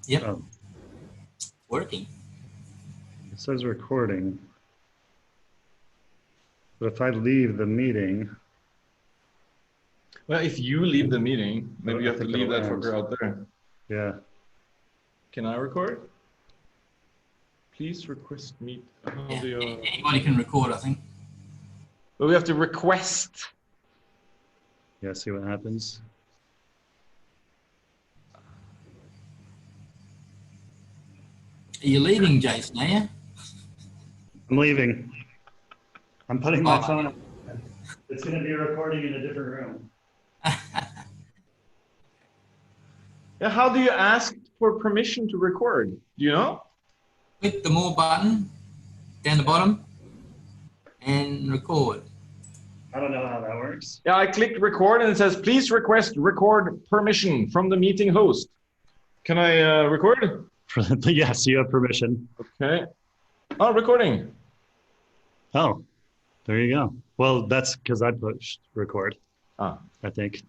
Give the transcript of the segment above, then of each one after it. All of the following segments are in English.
Yep, Oh, working. it says recording, but if I leave the meeting, Well, if you leave the meeting, maybe you I have to think leave it'll that end. fucker out there. Yeah. Can I record? Please request meet. How Yeah, do you... anybody can record, I think. Well, we have to request. Yeah, see what happens. Are you leaving, Jason, are you? I'm leaving. I'm putting my Oh, phone up. It's going to be recording in a different room. Yeah, how do you ask for permission to record? Do you know? click the more button down the bottom and record. I don't know how that works. Yeah, I clicked record and it says, please request record permission from the meeting host. Can I record? Yes, you have permission. Okay. Oh, recording. Oh, there you go. Well, that's because I pushed record, Ah, I think.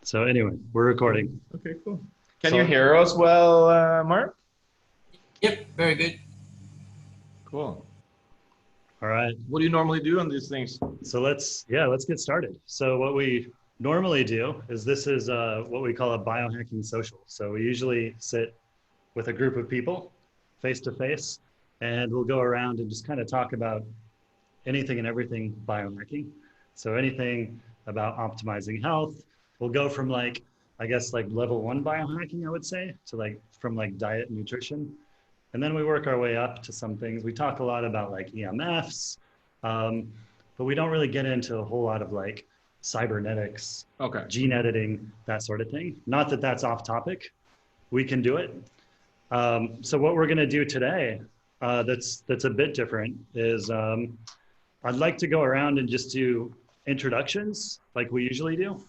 So anyway, we're recording. okay, cool. Can So- you hear us well, Mark? Yep, very good. Cool. All right. What do you normally do on these things? So let's get started. So what we normally do is this is what we call a biohacking social. So we usually sit with a group of people face to face, and we'll go around and just kind of talk about anything and everything biohacking. So anything about optimizing health. We'll go from like, I guess like level 1 biohacking, I would say, to like from like diet and nutrition. And then we work our way up to some things. We talk a lot about like EMFs, but we don't really get into a whole lot of like cybernetics, Okay. gene editing, that sort of thing. Not that that's off topic. We can do it. So what we're going to do today, that's a bit different, is I'd like to go around and just do introductions like we usually do.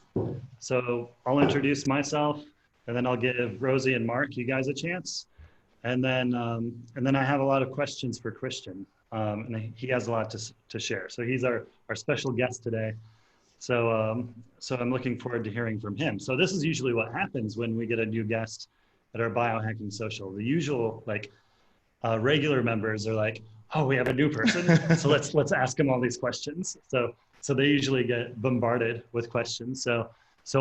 So I'll introduce myself, and then I'll give Rosie and Mark, you guys, a chance. And then I have a lot of questions for Christian, and he has a lot to share. So he's our special guest today. So I'm looking forward to hearing from him. So this is usually what happens when we get a new guest at our biohacking social. The usual like regular members are like, oh, we have a new person, so let's ask them all these questions. So they usually get bombarded with questions. So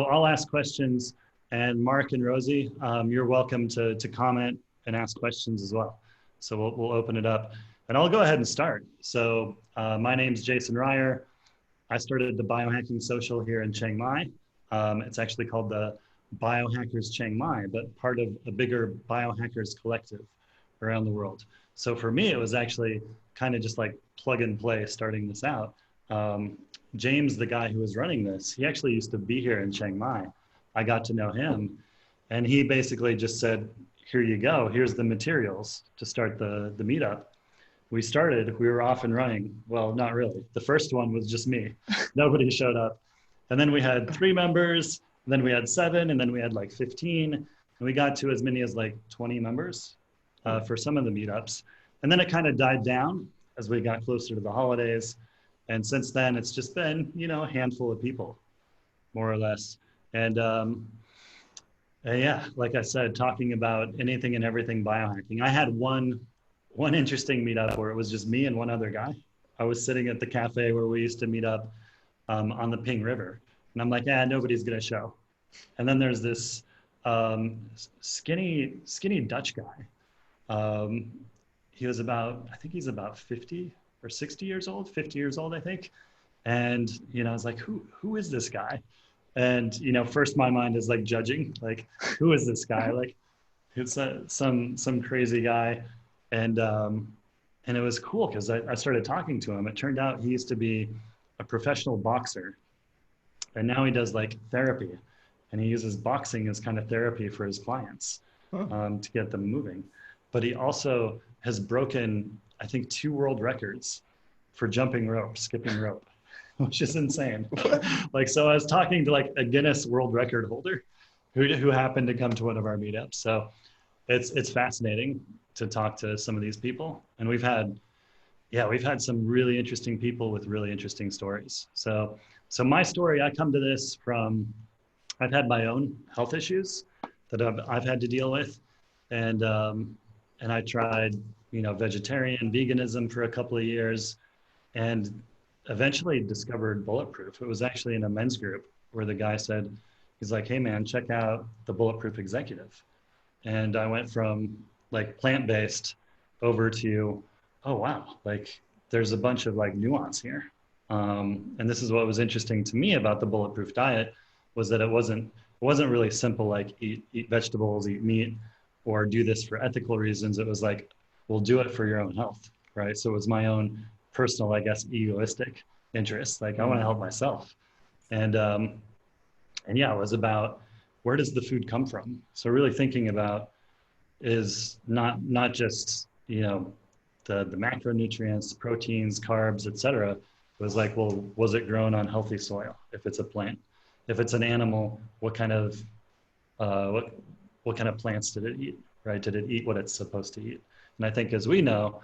I'll ask questions, and Mark and Rosie, you're welcome to comment and ask questions as well. So we'll open it up, and I'll go ahead and start. So my name's Jason Ryer. I started the Biohacking Social here in Chiang Mai. It's actually called the Biohackers Chiang Mai, but part of a bigger biohackers collective around the world. So for me, it was actually kind of just like plug and play starting this out. James, the guy who was running this, he actually used to be here in Chiang Mai. I got to know him, and he basically just said, here you go, here's the materials to start the meetup. We started, we were off and running. Well, not really. The first one was just me. Nobody showed up. And then we had 3 members, then we had 7, and then we had like 15. And we got to as many as like 20 members for some of the meetups. And then it kind of died down as we got closer to the holidays. And since then, it's just been, a handful of people, more or less. And yeah, like I said, talking about anything and everything biohacking. I had one interesting meetup where it was just me and one other guy. I was sitting at the cafe where we used to meet up on the Ping River. And I'm like, nobody's going to show. And then there's this skinny Dutch guy. He was I think he's about 50 or 60 years old, 50 years old, I think. And, I was like, who is this guy? And, first my mind is like judging, like, who is this guy? Like, it's some crazy guy. And it was cool because I started talking to him. It turned out he used to be a professional boxer, and now he does like therapy, and he uses boxing as kind of therapy for his clients to get them moving. But he also has broken, I think, 2 world records for jumping rope, skipping rope, which is insane. Like, so I was talking to like a Guinness World Record holder who happened to come to one of our meetups. So it's fascinating to talk to some of these people. And we've had some really interesting people with really interesting stories. So my story, I come to this from, I've had my own health issues that I've had to deal with. and I tried, vegetarian, veganism for a couple of years, and eventually discovered Bulletproof. It was actually in a men's group where the guy said, he's like, "Hey man, check out the Bulletproof Executive." And I went from like plant-based over to, oh wow, like there's a bunch of like nuance here. And this is what was interesting to me about the Bulletproof diet, was that it wasn't really simple, like eat vegetables, eat meat, or do this for ethical reasons. It was like, well, do it for your own health, right? So it was my own personal, I guess, egoistic interest. Like I want to help myself. And yeah, it was about, where does the food come from? So really thinking about is not just, the macronutrients, proteins, carbs, et cetera. It was like, well, was it grown on healthy soil? If it's a plant, if it's an animal, what kind of plants did it eat, right? Did it eat what it's supposed to eat? And I think, as we know,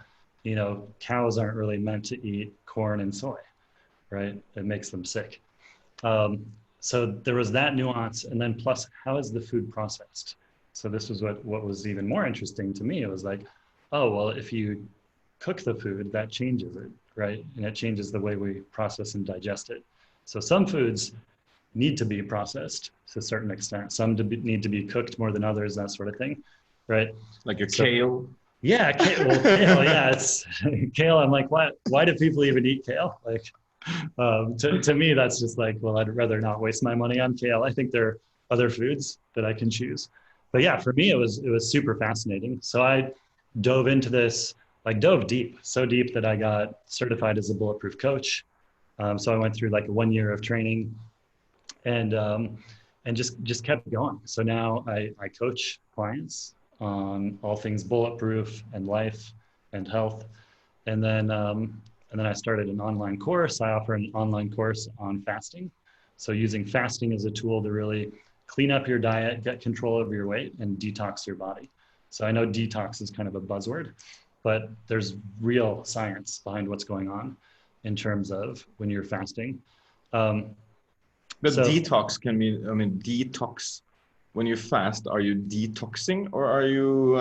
cows aren't really meant to eat corn and soy, right? It makes them sick. So there was that nuance, and then plus, how is the food processed? So this was what was even more interesting to me. It was like, oh, well, if you cook the food, that changes it, right? And it changes the way we process and digest it. So some foods need to be processed to a certain extent. Some need to be cooked more than others, that sort of thing, right? Like your kale. Yeah, kale, yeah, it's kale. I'm like, why do people even eat kale? Like, to me, that's just like, well, I'd rather not waste my money on kale. I think there are other foods that I can choose. But yeah, for me, it was super fascinating. So I dove into this, like dove deep, so deep that I got certified as a Bulletproof coach. So I went through like 1 year of training, and just kept going. So now I coach clients on all things bulletproof and life and health. And then I started an online course. I offer an online course on fasting. So using fasting as a tool to really clean up your diet, get control over your weight, and detox your body. So I know detox is kind of a buzzword, but there's real science behind what's going on in terms of when you're fasting. But detox can mean, detox. When you fast, are you detoxing, or are you,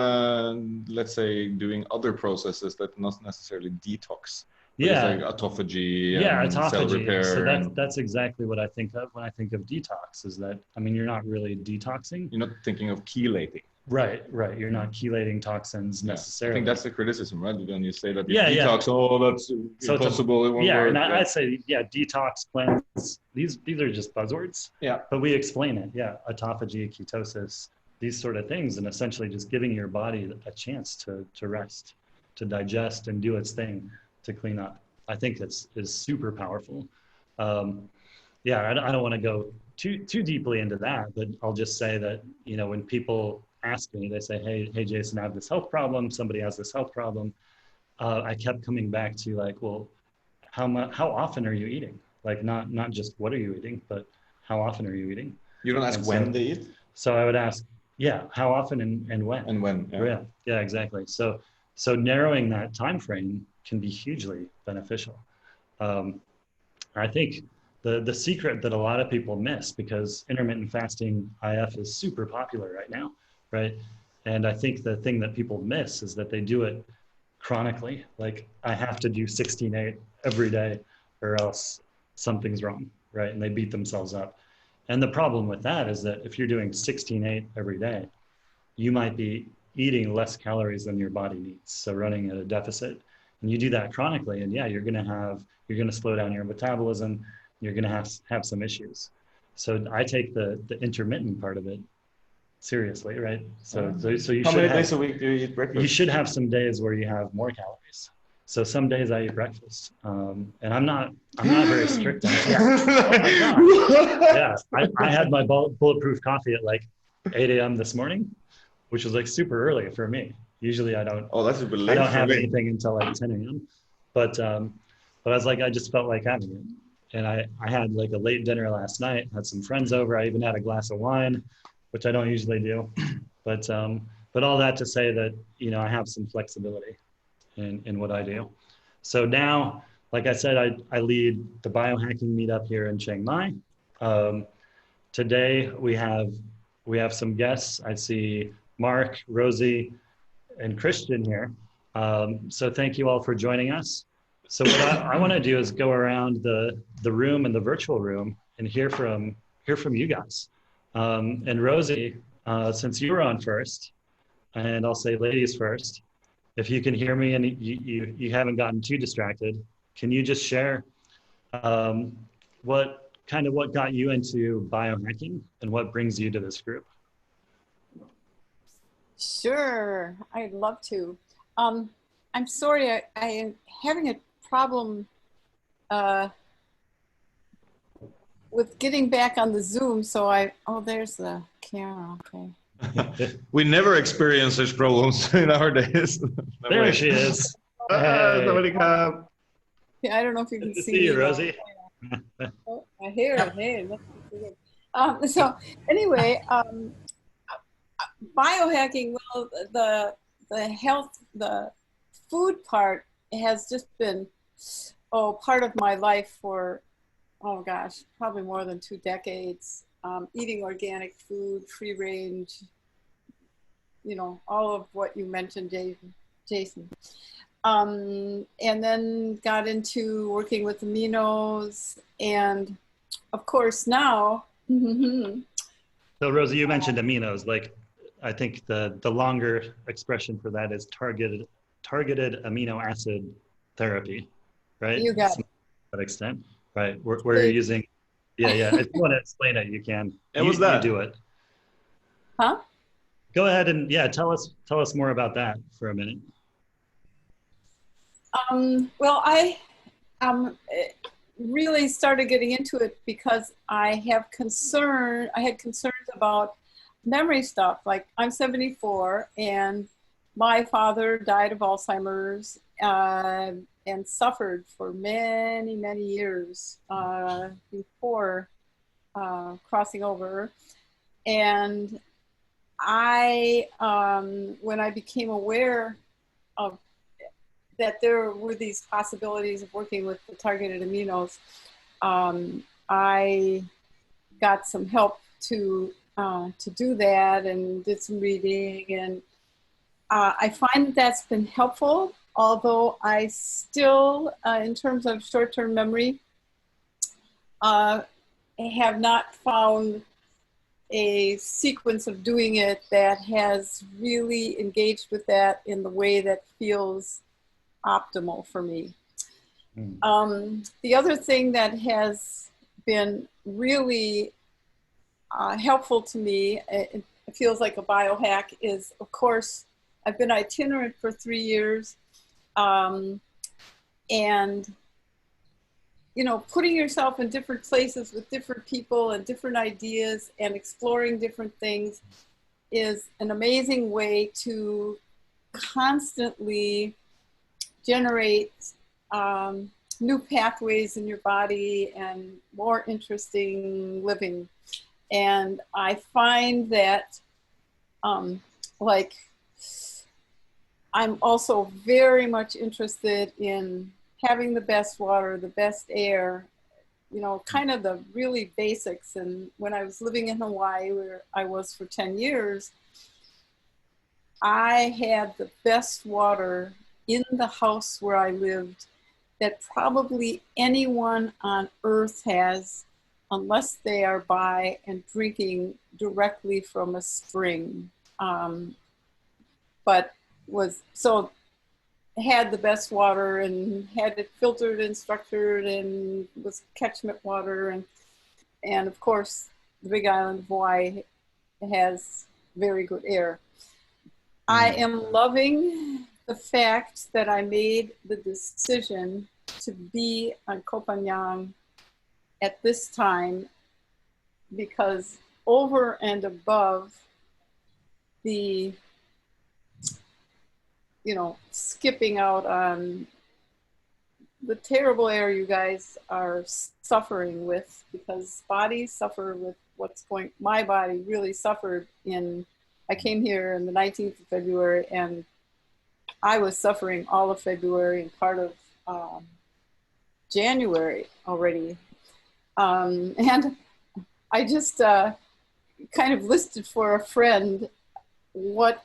let's say, doing other processes that not necessarily detox? Yeah, like autophagy, yeah, and cell autophagy. repair. So that's exactly what I think of when I think of detox. Is that, you're not really detoxing. You're not thinking of chelating. Right. You're not chelating toxins necessarily. I think that's the criticism, right? When you say that you Yeah, detox, oh, that's impossible. It won't work. And I'd say, detox cleanse. These are just buzzwords. Yeah. But we explain it. Yeah, autophagy, ketosis, these sort of things, and essentially just giving your body a chance to rest, to digest, and do its thing, to clean up. I think is super powerful. I don't want to go too deeply into that, but I'll just say that, when people ask me, they say, hey Jason, I have this health problem. Somebody has this health problem. I kept coming back to like, well, how often are you eating? Like not just what are you eating, but how often are you eating? You don't ask when they eat? So I would ask, how often and when? And when, yeah, exactly. So narrowing that time frame can be hugely beneficial. I think the secret that a lot of people miss, because intermittent fasting IF is super popular right now, right? And I think the thing that people miss is that they do it chronically. Like, I have to do 16/8 every day or else something's wrong, right? And they beat themselves up. And the problem with that is that if you're doing 16/8 every day, you might be eating less calories than your body needs. So running at a deficit. And you do that chronically, and you're going to slow down your metabolism. You're going to have some issues. So I take the intermittent part of it seriously, right? So you how many days a week do you eat breakfast? You should have some days where you have more calories. So some days I eat breakfast, and I'm not very strict on it. I had my bulletproof coffee at like 8 a.m. this morning, which was like super early for me. Usually I don't. Oh, that's super late. I don't have anything until like 10 a.m. But I was like, I just felt like having it. And I had like a late dinner last night, had some friends over. I even had a glass of wine, which I don't usually do. But all that to say that, I have some flexibility in what I do. So now, like I said, I lead the biohacking meetup here in Chiang Mai. Today we have some guests. I see Mark, Rosie, and Christian here. So thank you all for joining us. So what I want to do is go around the room and the virtual room and hear from you guys. And Rosie, since you were on first, and I'll say ladies first, if you can hear me and you haven't gotten too distracted, can you just share what got you into biohacking and what brings you to this group? Sure, I'd love to. I'm sorry, I am having a problem with getting back on the Zoom, so oh, there's the camera, okay. We never experience such problems in our days. There she is. Hey. Yeah, I don't know if you can Good to see see you, me, Rosie. Oh, I hear it. Hey, so anyway, biohacking, well, the health, the food part has just been, part of my life for, oh gosh, probably more than 2 decades. Eating organic food, free range, all of what you mentioned, Jason. And then got into working with aminos, and of course now. So Rosie, you mentioned aminos. Like, I think the longer expression for that is targeted amino acid therapy, right? You got it. To that extent, right? Where you're using, yeah. If you want to explain it, you can. And what's that? You do it. Huh? Go ahead and tell us more about that for a minute. Well, I really started getting into it because I had concerns about memory stuff. Like, I'm 74 and my father died of Alzheimer's and suffered for many, many years before crossing over. And when I became aware of that there were these possibilities of working with the targeted aminos, I got some help to do that and did some reading, and I find that that's been helpful, although I still, in terms of short-term memory, have not found a sequence of doing it that has really engaged with that in the way that feels optimal for me. The other thing that has been really helpful to me, it feels like a biohack, is, of course, I've been itinerant for 3 years, and putting yourself in different places with different people and different ideas and exploring different things is an amazing way to constantly generate new pathways in your body and more interesting living. And I find that I'm also very much interested in having the best water, the best air, kind of the really basics. And when I was living in Hawaii, where I was for 10 years, I had the best water in the house where I lived that probably anyone on earth has, unless they are by and drinking directly from a spring. But had the best water and had it filtered and structured and was catchment water. And of course, the Big Island of Hawaii has very good air. I am loving the fact that I made the decision to be on Kopanang at this time, because over and above the skipping out on the terrible air you guys are suffering with, because bodies suffer with my body really suffered I came here on the 19th of February, and I was suffering all of February and part of January already. And I just kind of listed for a friend what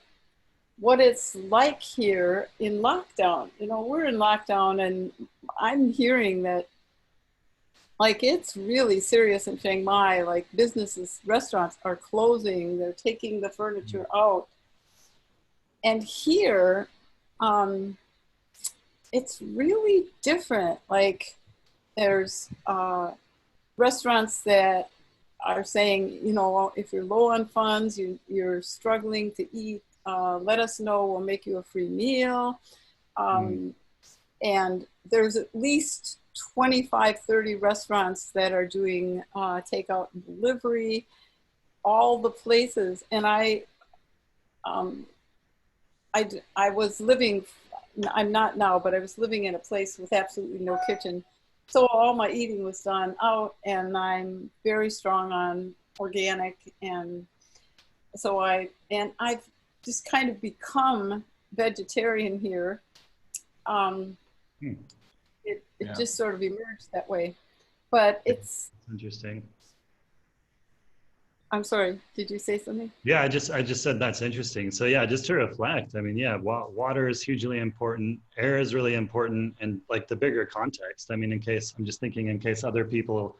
it's like here in lockdown. You know, we're in lockdown, and I'm hearing that like it's really serious in Chiang Mai. Like businesses, restaurants are closing. They're taking the furniture out. And here, it's really different. Like there's restaurants that are saying, you know, if you're low on funds, you're struggling to eat, let us know, we'll make you a free meal. And there's at least 25, 30 restaurants that are doing takeout and delivery, all the places. And I was living, I'm not now, but I was living in a place with absolutely no kitchen. So all my eating was done out, and I'm very strong on organic. And so I've just kind of become vegetarian here. It just sort of emerged that way, but it's interesting. I'm sorry, did you say something? Yeah, I just said that's interesting. So yeah, just to reflect, I mean, yeah, water is hugely important. Air is really important. And like the bigger context, I mean, in case other people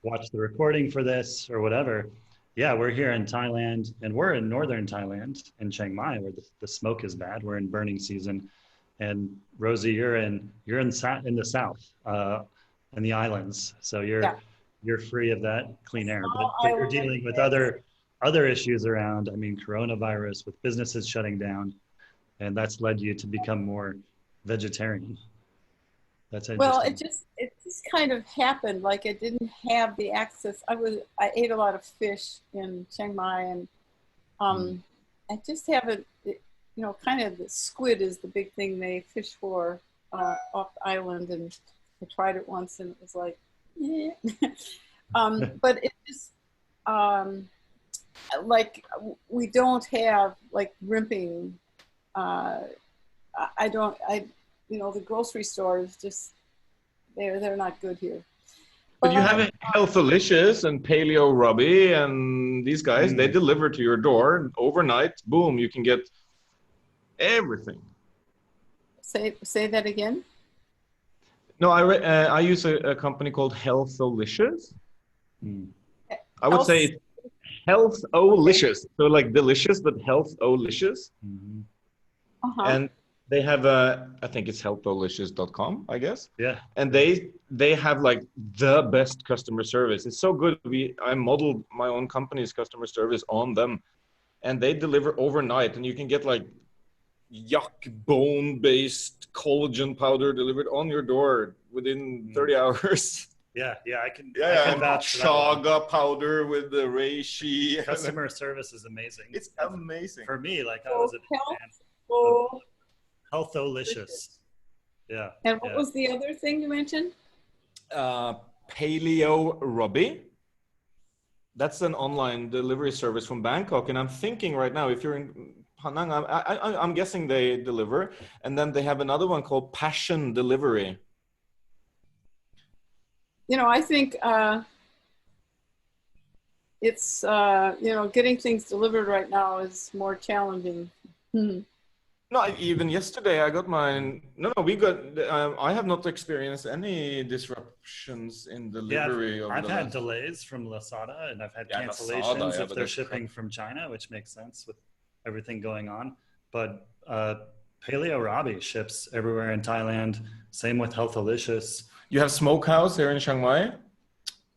watch the recording for this or whatever, yeah, we're here in Thailand, and we're in northern Thailand, in Chiang Mai, where the smoke is bad. We're in burning season. And Rosie, you're in the south, in the islands. So you're free of that clean air, but you're dealing with other issues around, I mean, coronavirus, with businesses shutting down, and that's led you to become more vegetarian. That's interesting. Well, it just kind of happened. Like I didn't have the access. I ate a lot of fish in Chiang Mai, and I just haven't, you know, kind of the squid is the big thing they fish for off the island, and I tried it once and it was like, yeah. But it just like we don't have like rimping. You know, the grocery stores just they're not good here. But you have Healthalicious and Paleo Robbie and these guys. They deliver to your door overnight. Boom! You can get everything. Say that again. No, I use a company called Healthalicious. I would say Healtholicious. So like delicious, but Healtholicious. And they have I think it's healtholicious.com, I guess. Yeah. And they have like the best customer service. It's so good. I modeled my own company's customer service on them, and they deliver overnight, and you can get like yak bone-based collagen powder delivered on your door within 30 hours. Yeah, I can. Yeah, I can vouch for that chaga powder with the reishi. Customer service is amazing. It's amazing. For me, like I was a big fan. Healtholicious. Yeah. And what was the other thing you mentioned? Paleo Robbie. That's an online delivery service from Bangkok, and I'm thinking right now, if you're in Penang, I'm guessing they deliver. And then they have another one called Passion Delivery. You know, I think it's you know, getting things delivered right now is more challenging. No, even yesterday I got mine. No, we got. I have not experienced any disruptions in delivery. Yeah, I've had delays from Lazada, and I've had cancellations if they're shipping from China, which makes sense with everything going on. But Paleo Robbie ships everywhere in Thailand. Same with Healthalicious. You have Smokehouse here in Chiang Mai.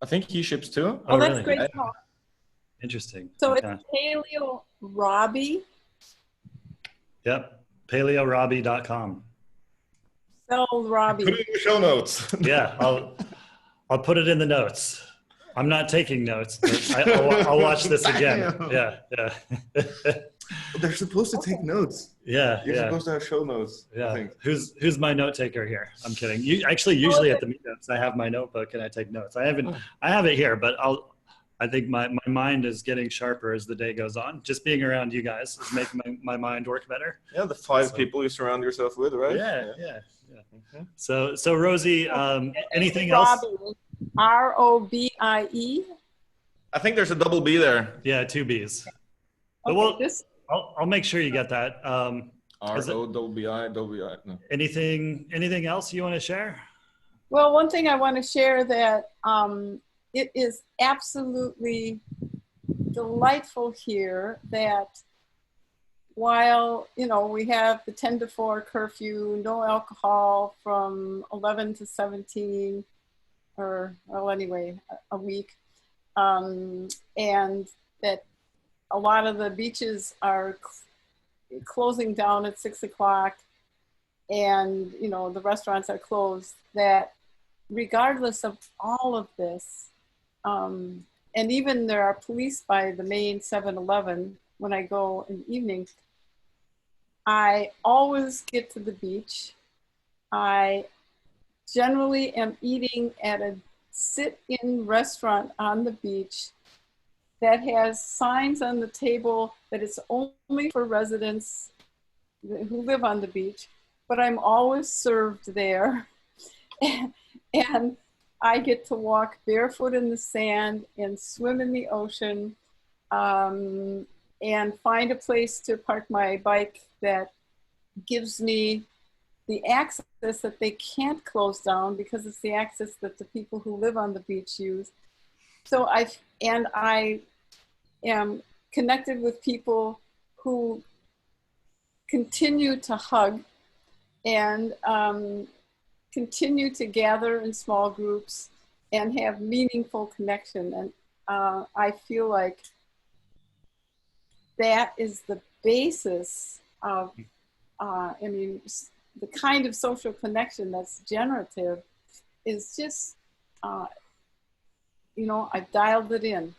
I think he ships too. Oh, that's really? great. Interesting. So it's Paleo Robbie. Yep. PaleoRobbie.com. Spell Robbie. Put it in the show notes. Yeah, I'll put it in the notes. I'm not taking notes, but I'll watch this again. Yeah. They're supposed to take notes. Yeah, You're supposed to have show notes. Yeah. I think. Who's my note taker here? I'm kidding. Usually at the meetups, I have my notebook and I take notes. I have it here, but I think my mind is getting sharper as the day goes on. Just being around you guys is making my mind work better. Yeah, the five people you surround yourself with, right? Yeah. So Rosie, anything else? Robbie. I think there's a double B there. Yeah, 2 B's. Okay, I'll make sure you get that. R-O-W-I-W-I. No. Anything else you want to share? Well, one thing I want to share that it is absolutely delightful here that while, you know, we have the 10 to 4 curfew, no alcohol from 11 to 17, or, well, anyway, a week. And that a lot of the beaches are closing down at 6 o'clock, and, you know, the restaurants are closed, that regardless of all of this, and even there are police by the main 7-Eleven when I go in the evening, I always get to the beach. I generally am eating at a sit-in restaurant on the beach that has signs on the table that it's only for residents who live on the beach, but I'm always served there. And I get to walk barefoot in the sand and swim in the ocean, and find a place to park my bike that gives me the access that they can't close down because it's the access that the people who live on the beach use. So I am connected with people who continue to hug and continue to gather in small groups and have meaningful connection. And I feel like that is the basis of, I mean, the kind of social connection that's generative is just, you know, I've dialed it in.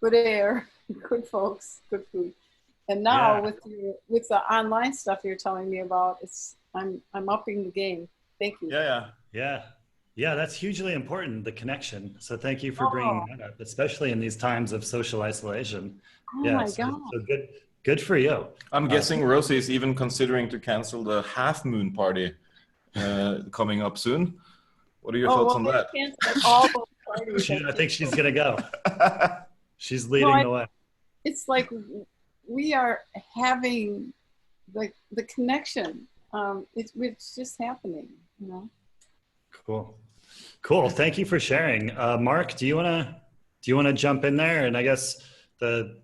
Good air, good folks, good food. And now with the online stuff you're telling me about, I'm upping the game. Thank you. Yeah, that's hugely important, the connection. So thank you for bringing that up, especially in these times of social isolation. Oh my God. So good for you. I'm guessing Rosie is even considering to cancel the half moon party coming up soon. What are your thoughts on that? All those parties I think she's going to go. She's leading the way. It's like we are having the connection. It's just happening, you know. Cool. Thank you for sharing. Mark, do you want to jump in there? And I guess the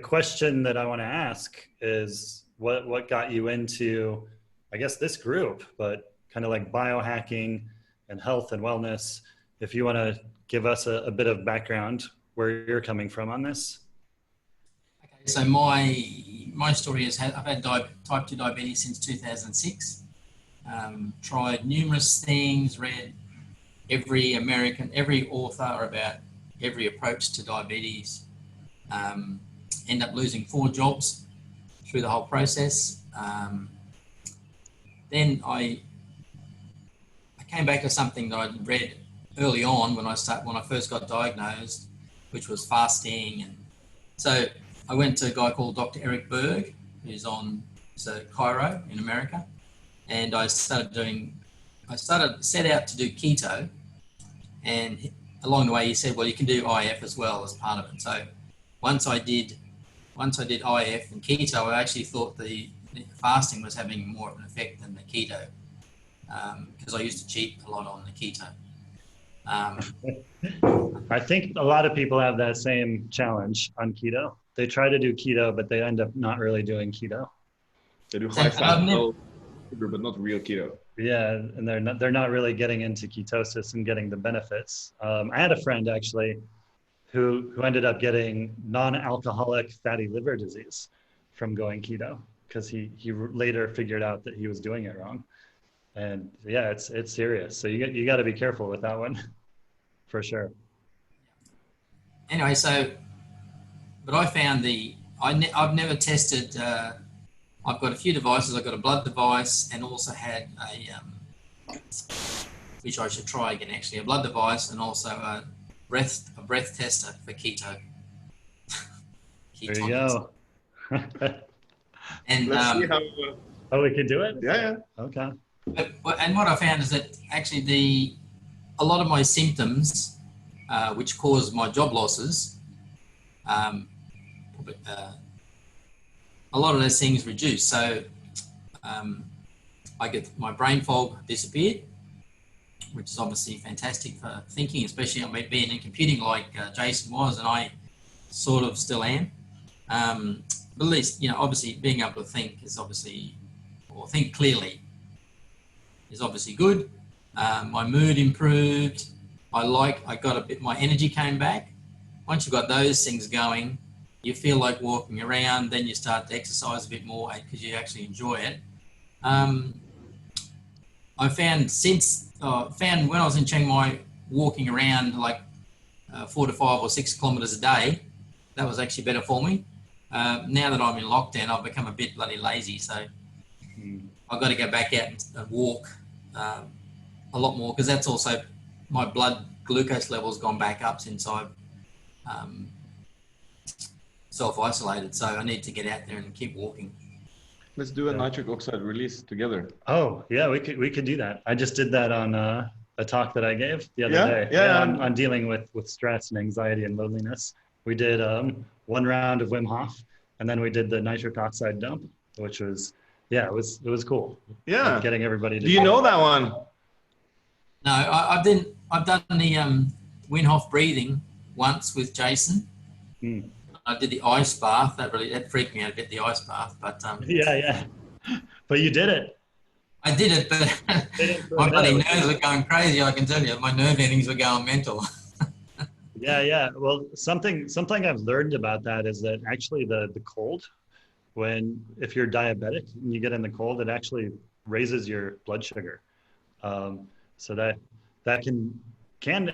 question that I want to ask is what got you into, I guess, this group, but kind of like biohacking and health and wellness. If you want to give us a bit of background where you're coming from on this. Okay, so my story is I've had type 2 diabetes since 2006. Tried numerous things, read every author about every approach to diabetes. End up losing 4 jobs through the whole process. Then I came back to something that I'd read early on when I first got diagnosed, which was fasting. And so I went to a guy called Dr. Eric Berg, who's a chiro in America. And I set out to do keto, and along the way he said, well, you can do IF as well as part of it. So once I did IF and keto, I actually thought the fasting was having more of an effect than the keto, because I used to cheat a lot on the keto. I think a lot of people have that same challenge on keto. They try to do keto, but they end up not really doing keto. They do high fat, but not real keto. Yeah, and they're not really getting into ketosis and getting the benefits. I had a friend actually who ended up getting non-alcoholic fatty liver disease from going keto because he later figured out that he was doing it wrong. And yeah, it's serious. So you got to be careful with that one, for sure. Anyway, but I found I've never tested. I've got a few devices. I've got a blood device and also had which I should try again actually, a blood device and also a breath tester for keto. There you go. And let's see how we can do it? Yeah. Okay. And what I found is that actually a lot of my symptoms, which caused my job losses, a a lot of those things reduce. So I get my brain fog disappeared, which is obviously fantastic for thinking, especially on being in computing like Jason was, and I sort of still am. But at least, you know, obviously being able to think is obviously, or think clearly is obviously good. My mood improved. I got a bit, my energy came back. Once you've got those things going, you feel like walking around, then you start to exercise a bit more because you actually enjoy it. I found when I was in Chiang Mai, walking around like 4 to 5 or 6 kilometers a day, that was actually better for me. Now that I'm in lockdown, I've become a bit bloody lazy, so I've got to go back out and walk a lot more, because that's also my blood glucose level's gone back up since I've self-isolated. So I need to get out there and keep walking. Let's do a nitric oxide release together. Oh yeah, we could do that. I just did that on a talk that I gave the other day. Yeah. On dealing with stress and anxiety and loneliness. We did 1 round of Wim Hof, and then we did the nitric oxide dump, which was it was cool. Yeah, like getting everybody to do you know that one? No, I've done the Wim Hof breathing once with Jason. I did the ice bath. That freaked me out a bit, the ice bath. But yeah. But you did it. I did it, but my bloody nerves were going crazy. I can tell you, my nerve endings were going mental. Yeah. Well, something I've learned about that is that actually the cold, if you're diabetic and you get in the cold, it actually raises your blood sugar. So that can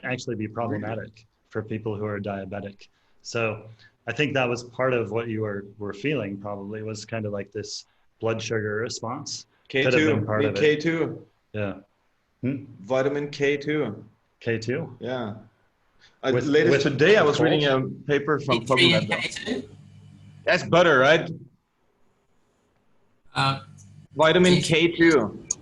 actually be problematic for people who are diabetic. So I think that was part of what you were feeling, probably, was kind of like this blood sugar response. K2, part of K2. Yeah. Vitamin K2. K2? Yeah. With today, I was reading a paper from PubMed. That's butter, right? Vitamin K2.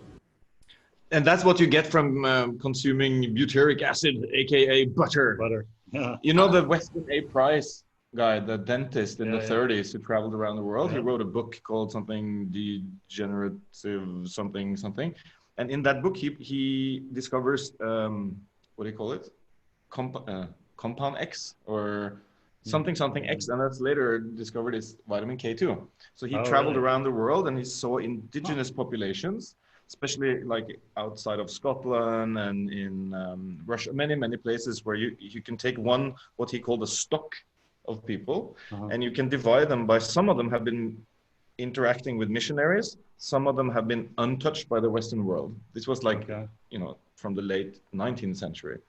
And that's what you get from consuming butyric acid, aka butter. Butter. Yeah. You know the Weston A. Price guy, the dentist in the 30s who traveled around the world? He wrote a book called something degenerative something. And in that book, he discovers, what do you call it? Compound X or something X, and that's later discovered is vitamin K2. So he traveled around the world and he saw indigenous populations, especially like outside of Scotland and in Russia, many places where you can take what he called a stock of people, and you can divide them by, some of them have been interacting with missionaries, some of them have been untouched by the Western world. This was like, from the late 19th century.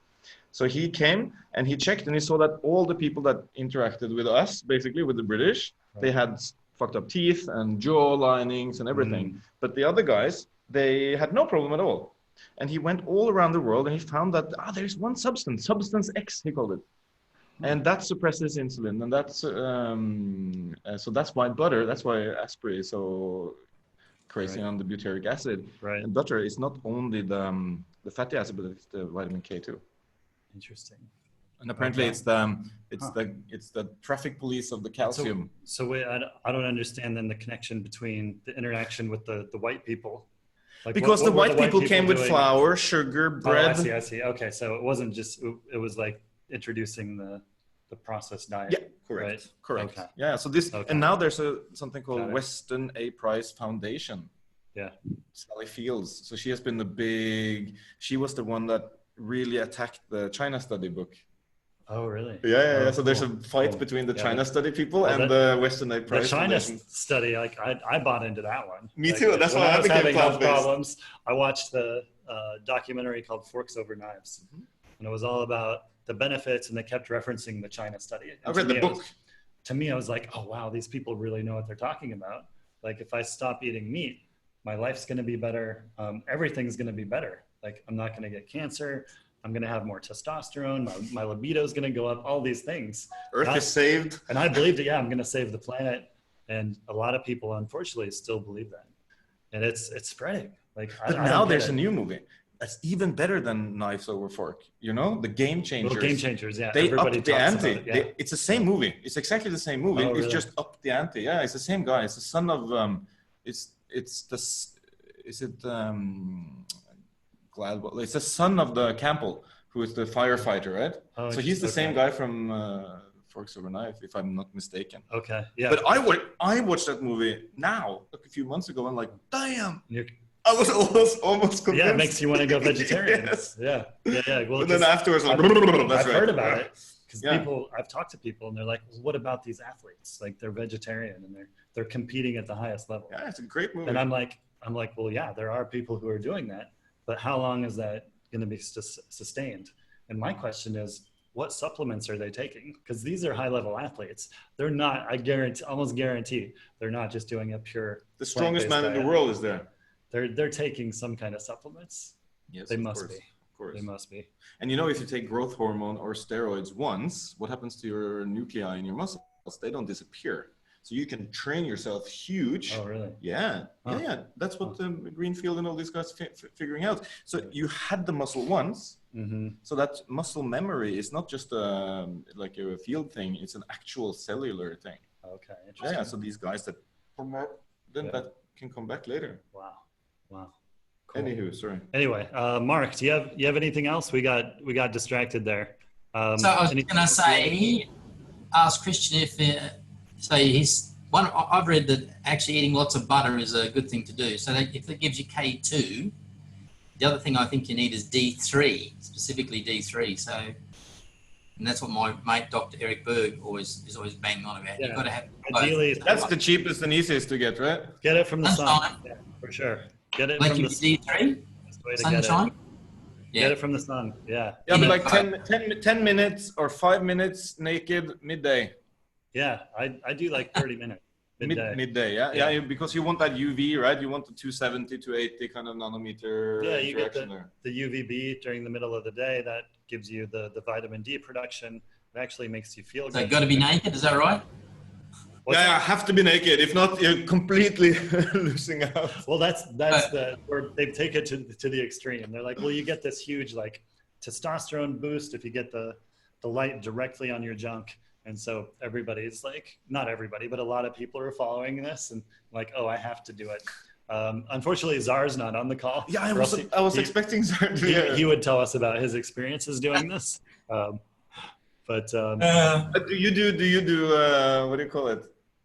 So he came and he checked and he saw that all the people that interacted with us, basically with the British, they had fucked up teeth and jaw linings and everything. But the other guys, they had no problem at all. And he went all around the world and he found that there's one substance X, he called it. And that suppresses insulin. And that's, so that's why that's why Asprey is so crazy on the butyric acid. Right. And butter is not only the fatty acid, but it's the vitamin K2. Interesting. And apparently it's the traffic police of the calcium. So wait, I don't understand then the connection between the interaction with the white people. Like because the white people came with flour, sugar, bread. I see. Okay, so it wasn't just, it was like introducing the processed diet. Yeah, correct. Right? Correct. Okay. Yeah, so and now there's something called Weston A. Price Foundation. Yeah. Sally Fields. So she has been she was the one that really attacked the China study book. Oh, really? Yeah. So there's a fight between the China study people and the Weston A. Price Foundation. The China study, like I bought into that one. Me too. That's why I became having health plant-based. problems. I watched the documentary called Forks Over Knives, and it was all about the benefits, and they kept referencing the China study. I read the book. To me, I was like, oh wow, these people really know what they're talking about. Like, if I stop eating meat, my life's going to be better. Everything's going to be better. Like, I'm not going to get cancer. I'm going to have more testosterone. My libido is going to go up, all these things. Earth is saved. And I believed it. Yeah, I'm going to save the planet. And a lot of people, unfortunately, still believe that. And it's spreading. Like, but now there's a new movie. it's even better than knives over fork. You know, the game changers. Well, game changers, yeah. They Everybody upped the talks ante. about it, yeah. It's the same movie. It's exactly the same movie. Oh, It's really? just upped the ante. Yeah, it's the same guy. It's the son of it's the is it Gladwell? It's the son of the Campbell, who is the firefighter, right? Oh, so he's the same okay. guy from Forks Over Knife, if I'm not mistaken. Okay, yeah. But I watched that movie now, like a few months ago, and like, damn. You're- I was almost convinced. Yeah, it makes you want to go vegetarian. Yes. Yeah. Well, But then afterwards, like, that's I've right. heard about it because Yeah. I've talked to people and they're like, well, what about these athletes? Like they're vegetarian and they're competing at the highest level. Yeah, it's a great movie. And I'm like, well, yeah, there are people who are doing that, but how long is that going to be sustained? And my question is, what supplements are they taking? Because these are high level athletes. They're not, I guarantee, almost guarantee, they're not just doing a pure. The strongest man in the world is there. They're taking some kind of supplements. Yes, They of must course, be. Of course. They must be. And you know, if you take growth hormone or steroids once, what happens to your nuclei in your muscles? They don't disappear. So you can train yourself huge. Oh, really? Yeah. Huh. Yeah. That's what Greenfield and all these guys figuring out. So you had the muscle once. Mm-hmm. So that muscle memory is not just like a field thing. It's an actual cellular thing. Okay. Interesting. Yeah. So these guys that promote, then that can come back later. Wow. Cool. Anywho, sorry. Anyway, Mark, do you have anything else? We got distracted there. So I was going to say, ask Christian if I've read that actually eating lots of butter is a good thing to do. So that if it gives you K2, the other thing I think you need is D3, specifically D3. So, and that's what my mate Dr. Eric Berg is always banging on about. Yeah. You've got to have Ideally, That's the cheapest and easiest to get, right? get it from the sun. Sunshine. Yeah, for sure. Get it Like from the sun. D3, That's the way to get sunshine. it. Yeah. Get it from the sun. Yeah. Yeah, but Yeah. like 10 minutes or 5 minutes naked midday. Yeah. I do like 30 minutes midday. Midday, yeah? Yeah. Yeah, because you want that UV, right? You want the 270 to 80 kind of nanometer Yeah, you get interaction there. the UVB during the middle of the day. That gives you the vitamin D production. It actually makes you feel So good. got to be naked. Is that right? What's- Yeah, have to be naked. If not, you're completely losing out. Well, that's where they've taken it to the extreme. They're like, well, you get this huge like testosterone boost if you get the light directly on your junk. And so everybody's like, not everybody, but a lot of people are following this and like, oh, I have to do it. Unfortunately, Czar's not on the call. Yeah, I was expecting Zara to He would tell us about his experiences doing this. Do you do what do you call it?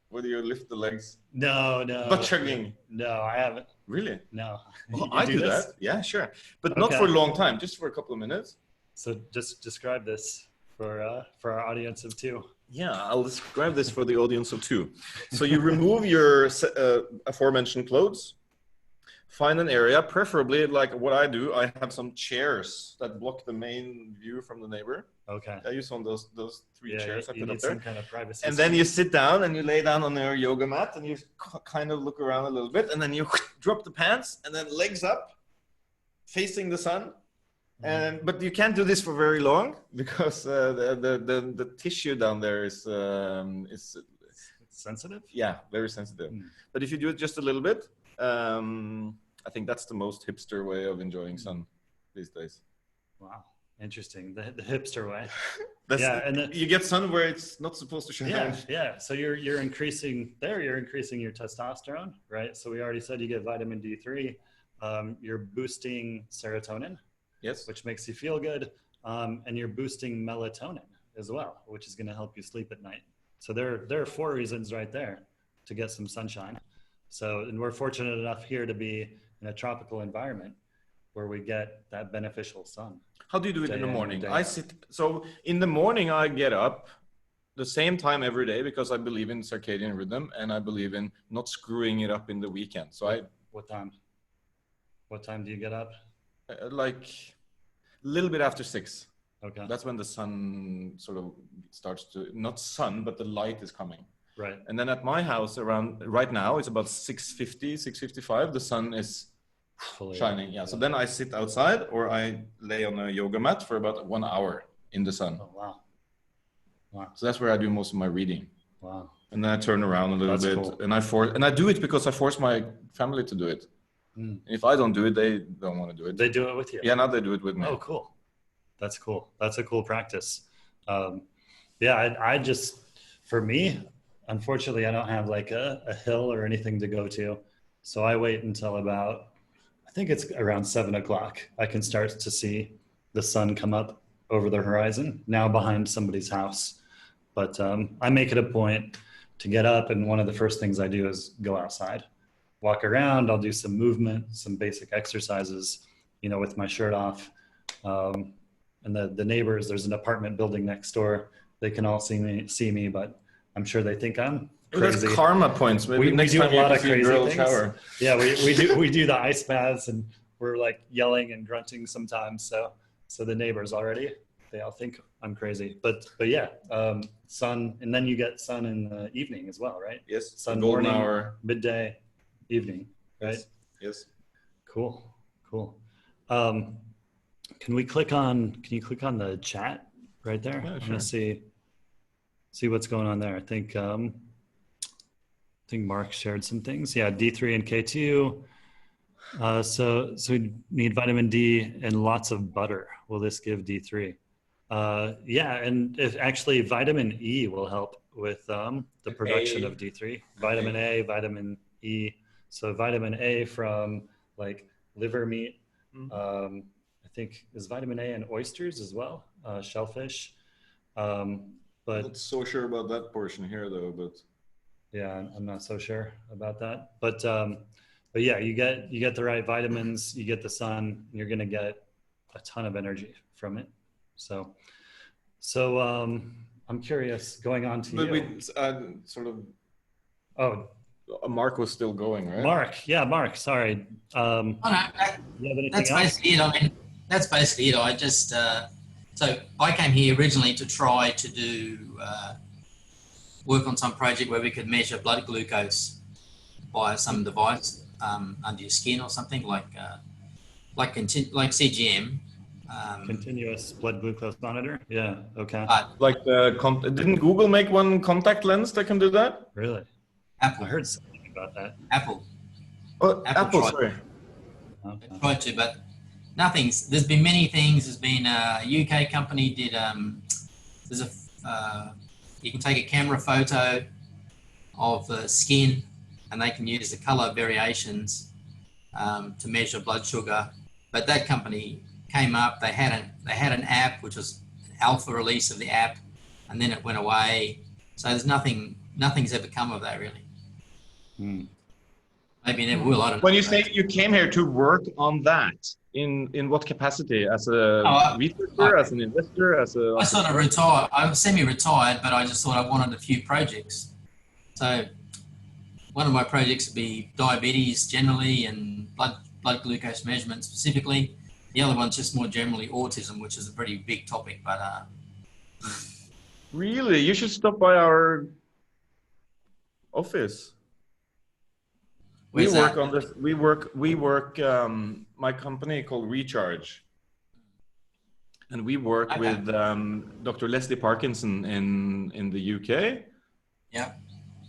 Where do you lift the legs? No. Butt chugging. No, I haven't. Really? No. Well, You I do this? that. Yeah, sure. But not Okay. for a long time, just for a couple of minutes. So just describe this for our audience of two. Yeah, I'll describe this for the audience of two. So you remove your aforementioned clothes, find an area, preferably like what I do. I have some chairs that block the main view from the neighbor. Okay. I use one of those three Yeah, chairs I you put need up there. some kind of privacy. And then you sit down and you lay down on your yoga mat and you kind of look around a little bit and then you drop the pants and then legs up, facing the sun. But you can't do this for very long because the tissue down there is sensitive. yeah, very sensitive. But if you do it just a little bit, I think that's the most hipster way of enjoying sun these days. Wow, interesting. The hipster way. That's, Yeah, and you get sun where it's not supposed to shine. yeah. So you're increasing your testosterone, right? So we already said you get vitamin D3. You're boosting serotonin, Yes. which makes you feel good, and you're boosting melatonin as well, which is going to help you sleep at night. So there are 4 reasons right there to get some sunshine. So, and we're fortunate enough here to be in a tropical environment where we get that beneficial sun. How do you do it Day in the in and morning? day I out. sit, so in the morning I get up the same time every day because I believe in circadian rhythm and I believe in not screwing it up in the weekend. So What time? What time do you get up? like a little bit after 6. Okay. That's when the sun sort of starts to, not sun, but the light is coming. Right. And then at my house around right now, it's about 6:50, 6:55. The sun is Fully shining. Yeah. So then I sit outside or I lay on a yoga mat for about 1 hour in the sun. Oh, wow. Wow. So that's where I do most of my reading. Wow. And then I turn around a little That's bit cool. and I do it because I force my family to do it. Mm. If I don't do it, they don't want to do it. They do it with you? Yeah, now they do it with me. Oh, cool. That's cool. That's a cool practice. Yeah, I just, for me, unfortunately, I don't have like a hill or anything to go to. So I wait until about, I think it's around 7 o'clock. I can start to see the sun come up over the horizon, now behind somebody's house. But I make it a point to get up, and one of the first things I do is go outside, walk around. I'll do some movement, some basic exercises, with my shirt off. And the neighbors, there's an apartment building next door. They can all see me, but I'm sure they think I'm crazy. That's karma points. Maybe next do time a lot you of see a crazy girl things. shower. Yeah, we do the ice baths, and we're like yelling and grunting sometimes. So the neighbors already, they all think I'm crazy. But yeah, sun, and then you get sun in the evening as well, right? Yes. Sun golden morning, hour, midday, evening, right? Yes. Cool. Can you click on the chat right there? Yeah, I'm sure. gonna see what's going on there. I think Mark shared some things. Yeah, D3 and K2. So we need vitamin D and lots of butter. Will this give D3? Yeah, and if actually vitamin E will help with the production of D3. Vitamin A, vitamin E. So vitamin A from like liver meat. I think is vitamin A in oysters as well, shellfish. But I'm not so sure about that portion here though, but yeah, I'm not so sure about that. But yeah, you get the right vitamins, you get the sun, you're gonna get a ton of energy from it. So I'm curious, going on to but you. we sort of. Oh, Mark was still going, right? Mark. Sorry. Oh, no, You have anything that's else? basically it. I mean, that's basically it. I just so I came here originally to try to do work on some project where we could measure blood glucose by some device under your skin or something like CGM. Continuous blood glucose monitor. Yeah. Okay. Like didn't Google make one contact lens that can do that? Really? Apple. I heard something about that. Apple. Oh, Apple, tried. sorry. Okay. They tried to, but nothing's. There's been many things. There's been a UK company did. There's you can take a camera photo of the skin, and they can use the color variations to measure blood sugar. But that company came up. They had an app which was an alpha release of the app, and then it went away. So there's nothing's ever come of that really. Maybe it never will. I don't know. When you say you came here to work on that, in what capacity? As a researcher, as an investor, as a... I sort of retired. I'm semi-retired, but I just thought I wanted a few projects. So one of my projects would be diabetes generally and blood glucose measurement specifically. The other one's just more generally autism, which is a pretty big topic. But really, you should stop by our office. We work on this. We work. My company called Recharge, and we work with Dr. Leslie Parkinson in the UK. Yeah.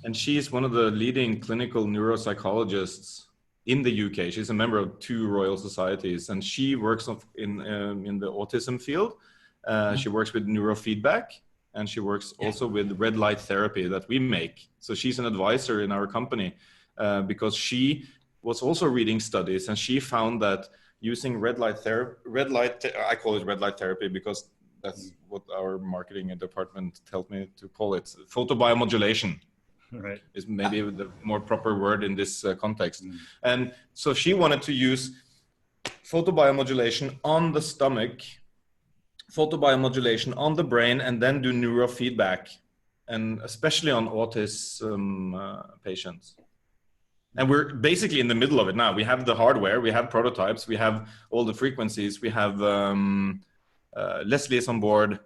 And she's one of the leading clinical neuropsychologists in the UK. She's a member of 2 Royal Societies, and she works in the autism field. She works with neurofeedback, and she works also with red light therapy that we make. So she's an advisor in our company. Because she was also reading studies, and she found that using red light therapy, I call it red light therapy because that's what our marketing department tells me to call it. Photobiomodulation, right, is maybe the more proper word in this context. And so she wanted to use photobiomodulation on the stomach, photobiomodulation on the brain, and then do neurofeedback, and especially on autism patients. And we're basically in the middle of it now. We have the hardware, we have prototypes, we have all the frequencies, we have Leslie is on board.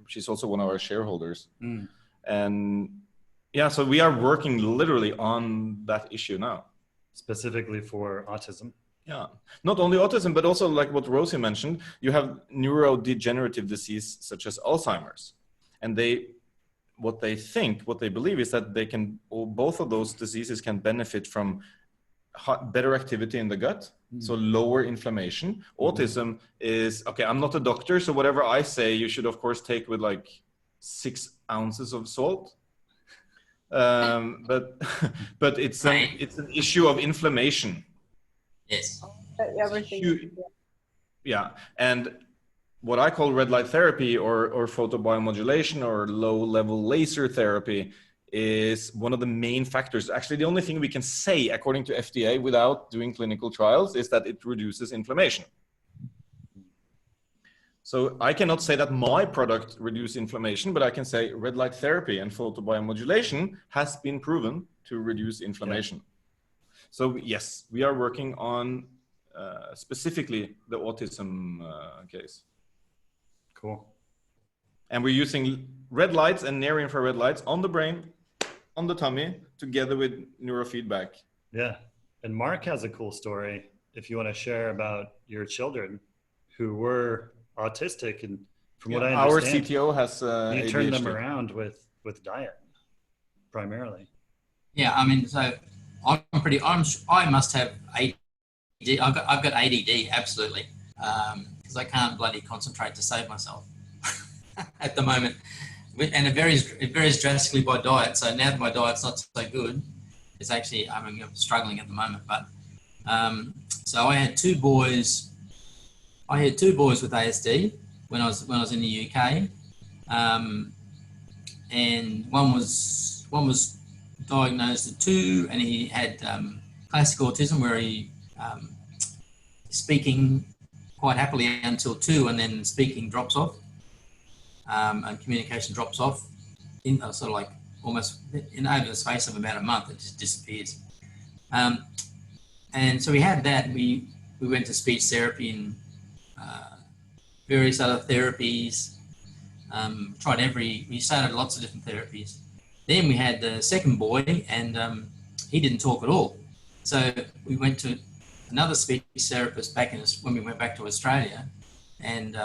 She's also one of our shareholders. And yeah, so we are working literally on that issue now. Specifically for autism. Yeah, not only autism, but also like what Rosie mentioned, you have neurodegenerative disease such as Alzheimer's. And what they believe is that both of those diseases can benefit from better activity in the gut, so lower inflammation. Autism is, okay, I'm not a doctor, so whatever I say, you should of course take with like 6 ounces of salt. But but it's an issue of inflammation. Yes. Everything. Yeah, and what I call red light therapy or photobiomodulation or low level laser therapy is one of the main factors. Actually, the only thing we can say according to FDA without doing clinical trials is that it reduces inflammation. So I cannot say that my product reduces inflammation, but I can say red light therapy and photobiomodulation has been proven to reduce inflammation. Yeah. So yes, we are working on specifically the autism case. Cool. And we're using red lights and near infrared lights on the brain, on the tummy, together with neurofeedback. Yeah. And Mark has a cool story, if you want to share, about your children who were autistic, and from what I understand, our CTO has you ADHD. turned them around with diet primarily. Yeah, I mean, so I must have ADD. I've got ADD, absolutely, because I can't bloody concentrate to save myself at the moment, and it varies drastically by diet. So now that my diet's not so good, it's actually I'm struggling at the moment. But so I had two boys. I had two boys with ASD when I was in the UK, and one was diagnosed at 2, and he had classic autism, where he speaking quite happily until 2, and then speaking drops off, and communication drops off in sort of like almost in over the space of about a month. It just disappears. And so we had that. We went to speech therapy and various other therapies. We started lots of different therapies. Then we had the second boy, and he didn't talk at all. So we went to another speech therapist when we went back to Australia, and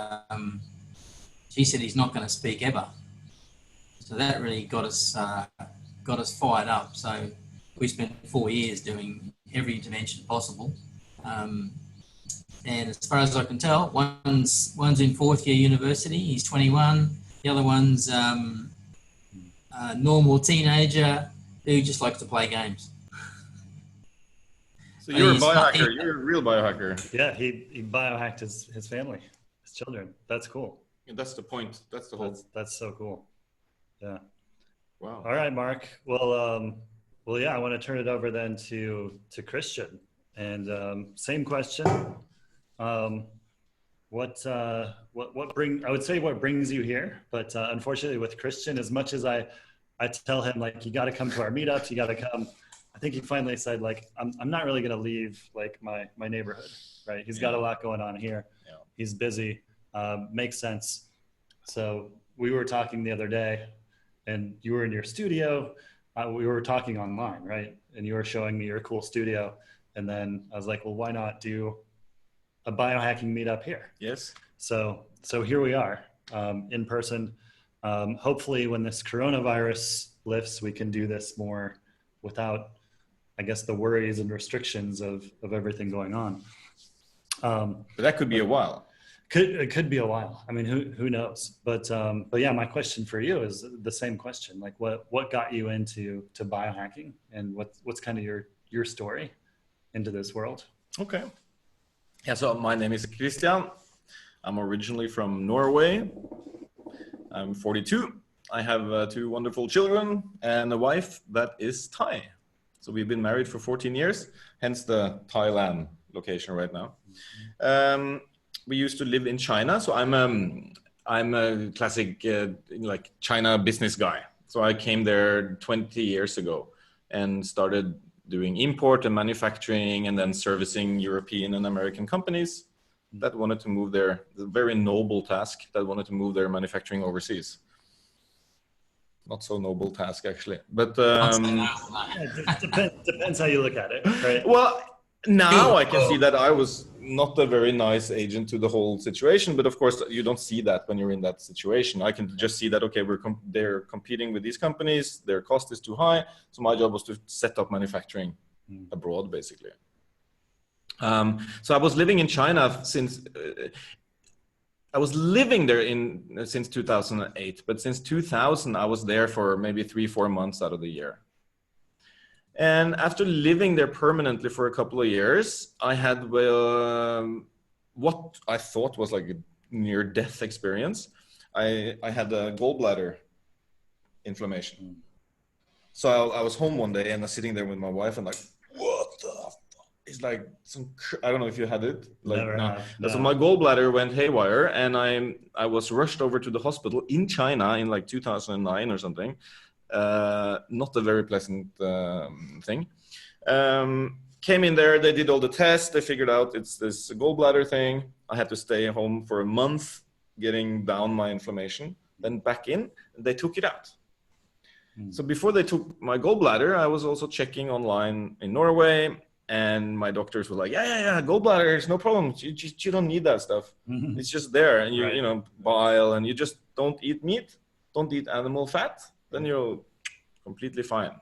she said he's not going to speak ever. So that really got us fired up. So we spent 4 years doing every intervention possible. And as far as I can tell, one's in 4th year university. He's 21. The other one's a normal teenager who just likes to play games. So you're a biohacker. You're a real biohacker. Yeah, he biohacked his family, his children. That's cool. Yeah, that's the point. That's the whole. That's so cool. Yeah. Wow. All right, Mark. Well, yeah. I want to turn it over then to Christian, and same question. What brings you here? But unfortunately, with Christian, as much as I tell him like you got to come to our meetups, you got to come. I think he finally said like I'm not really gonna leave like my neighborhood, right? He's got a lot going on here. Yeah. He's busy. Makes sense. So we were talking the other day, and you were in your studio. We were talking online, right? And you were showing me your cool studio, and then I was like, well, why not do a biohacking meetup here? Yes. So here we are, in person. Hopefully when this coronavirus lifts, we can do this more without, I guess, the worries and restrictions of everything going on. But that could be a while. It could be a while. I mean, who knows? But yeah, my question for you is the same question. Like, what got you into biohacking, and what's kind of your story into this world? Okay. Yeah. So my name is Christian. I'm originally from Norway. I'm 42. I have 2 wonderful children and a wife that is Thai. So we've been married for 14 years, hence the Thailand location right now. We used to live in China, so I'm a classic like China business guy. So I came there 20 years ago and started doing import and manufacturing, and then servicing European and American companies that wanted to move the very noble task, that wanted to move their manufacturing overseas. Not so noble task, actually, but depends how you look at it, right? Well, now I can see that I was not a very nice agent to the whole situation, but of course you don't see that when you're in that situation. I can just see that, okay, they're competing with these companies, their cost is too high, so my job was to set up manufacturing abroad, basically. So I was living in China since I was living there since 2008, but since 2000 I was there for maybe 3-4 months out of the year. And after living there permanently for a couple of years, I had what I thought was like a near-death experience. I had a gallbladder inflammation. So I was home one day and I was sitting there with my wife and like, what the fuck? It's like I don't know if you had it. Like, Never have, no. So my gallbladder went haywire and I was rushed over to the hospital in China in like 2009 or something. Not a very pleasant thing. Came in there, they did all the tests, they figured out it's this gallbladder thing. I had to stay home for a month getting down my inflammation, then back in, and they took it out. So before they took my gallbladder, I was also checking online in Norway, and my doctors were like, yeah, gallbladder is no problem. You don't need that stuff. It's just there, and you know, bile, and you just don't eat meat, don't eat animal fat, then you're completely fine.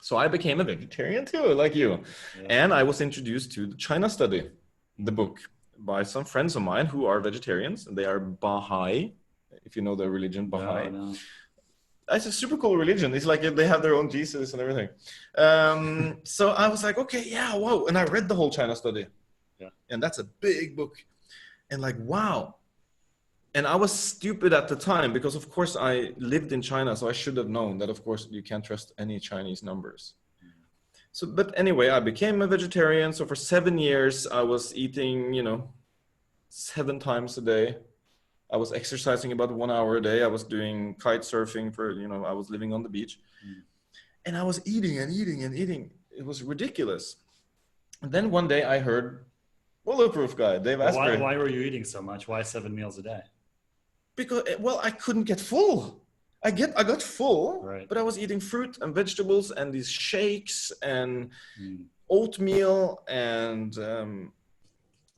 So I became a vegetarian too, like you. And I was introduced to the China Study, the book, by some friends of mine who are vegetarians, and they are Baha'i, if you know the religion, Baha'i. No. It's a super cool religion. It's like they have their own Jesus and everything. So I was like, okay, yeah, whoa. And I read the whole China Study. Yeah. And that's a big book. And like, wow. And I was stupid at the time because, of course, I lived in China. So I should have known that, of course, you can't trust any Chinese numbers. So, but anyway, I became a vegetarian. So for 7 years, I was eating, 7 times a day. I was exercising about 1 hour a day. I was doing kite surfing I was living on the beach. And I was eating and eating and eating. It was ridiculous. And then one day I heard Bulletproof guy, Dave Asprey. Why were you eating so much? Why 7 meals a day? Because, I couldn't get full. I got full, right. But I was eating fruit and vegetables and these shakes and oatmeal and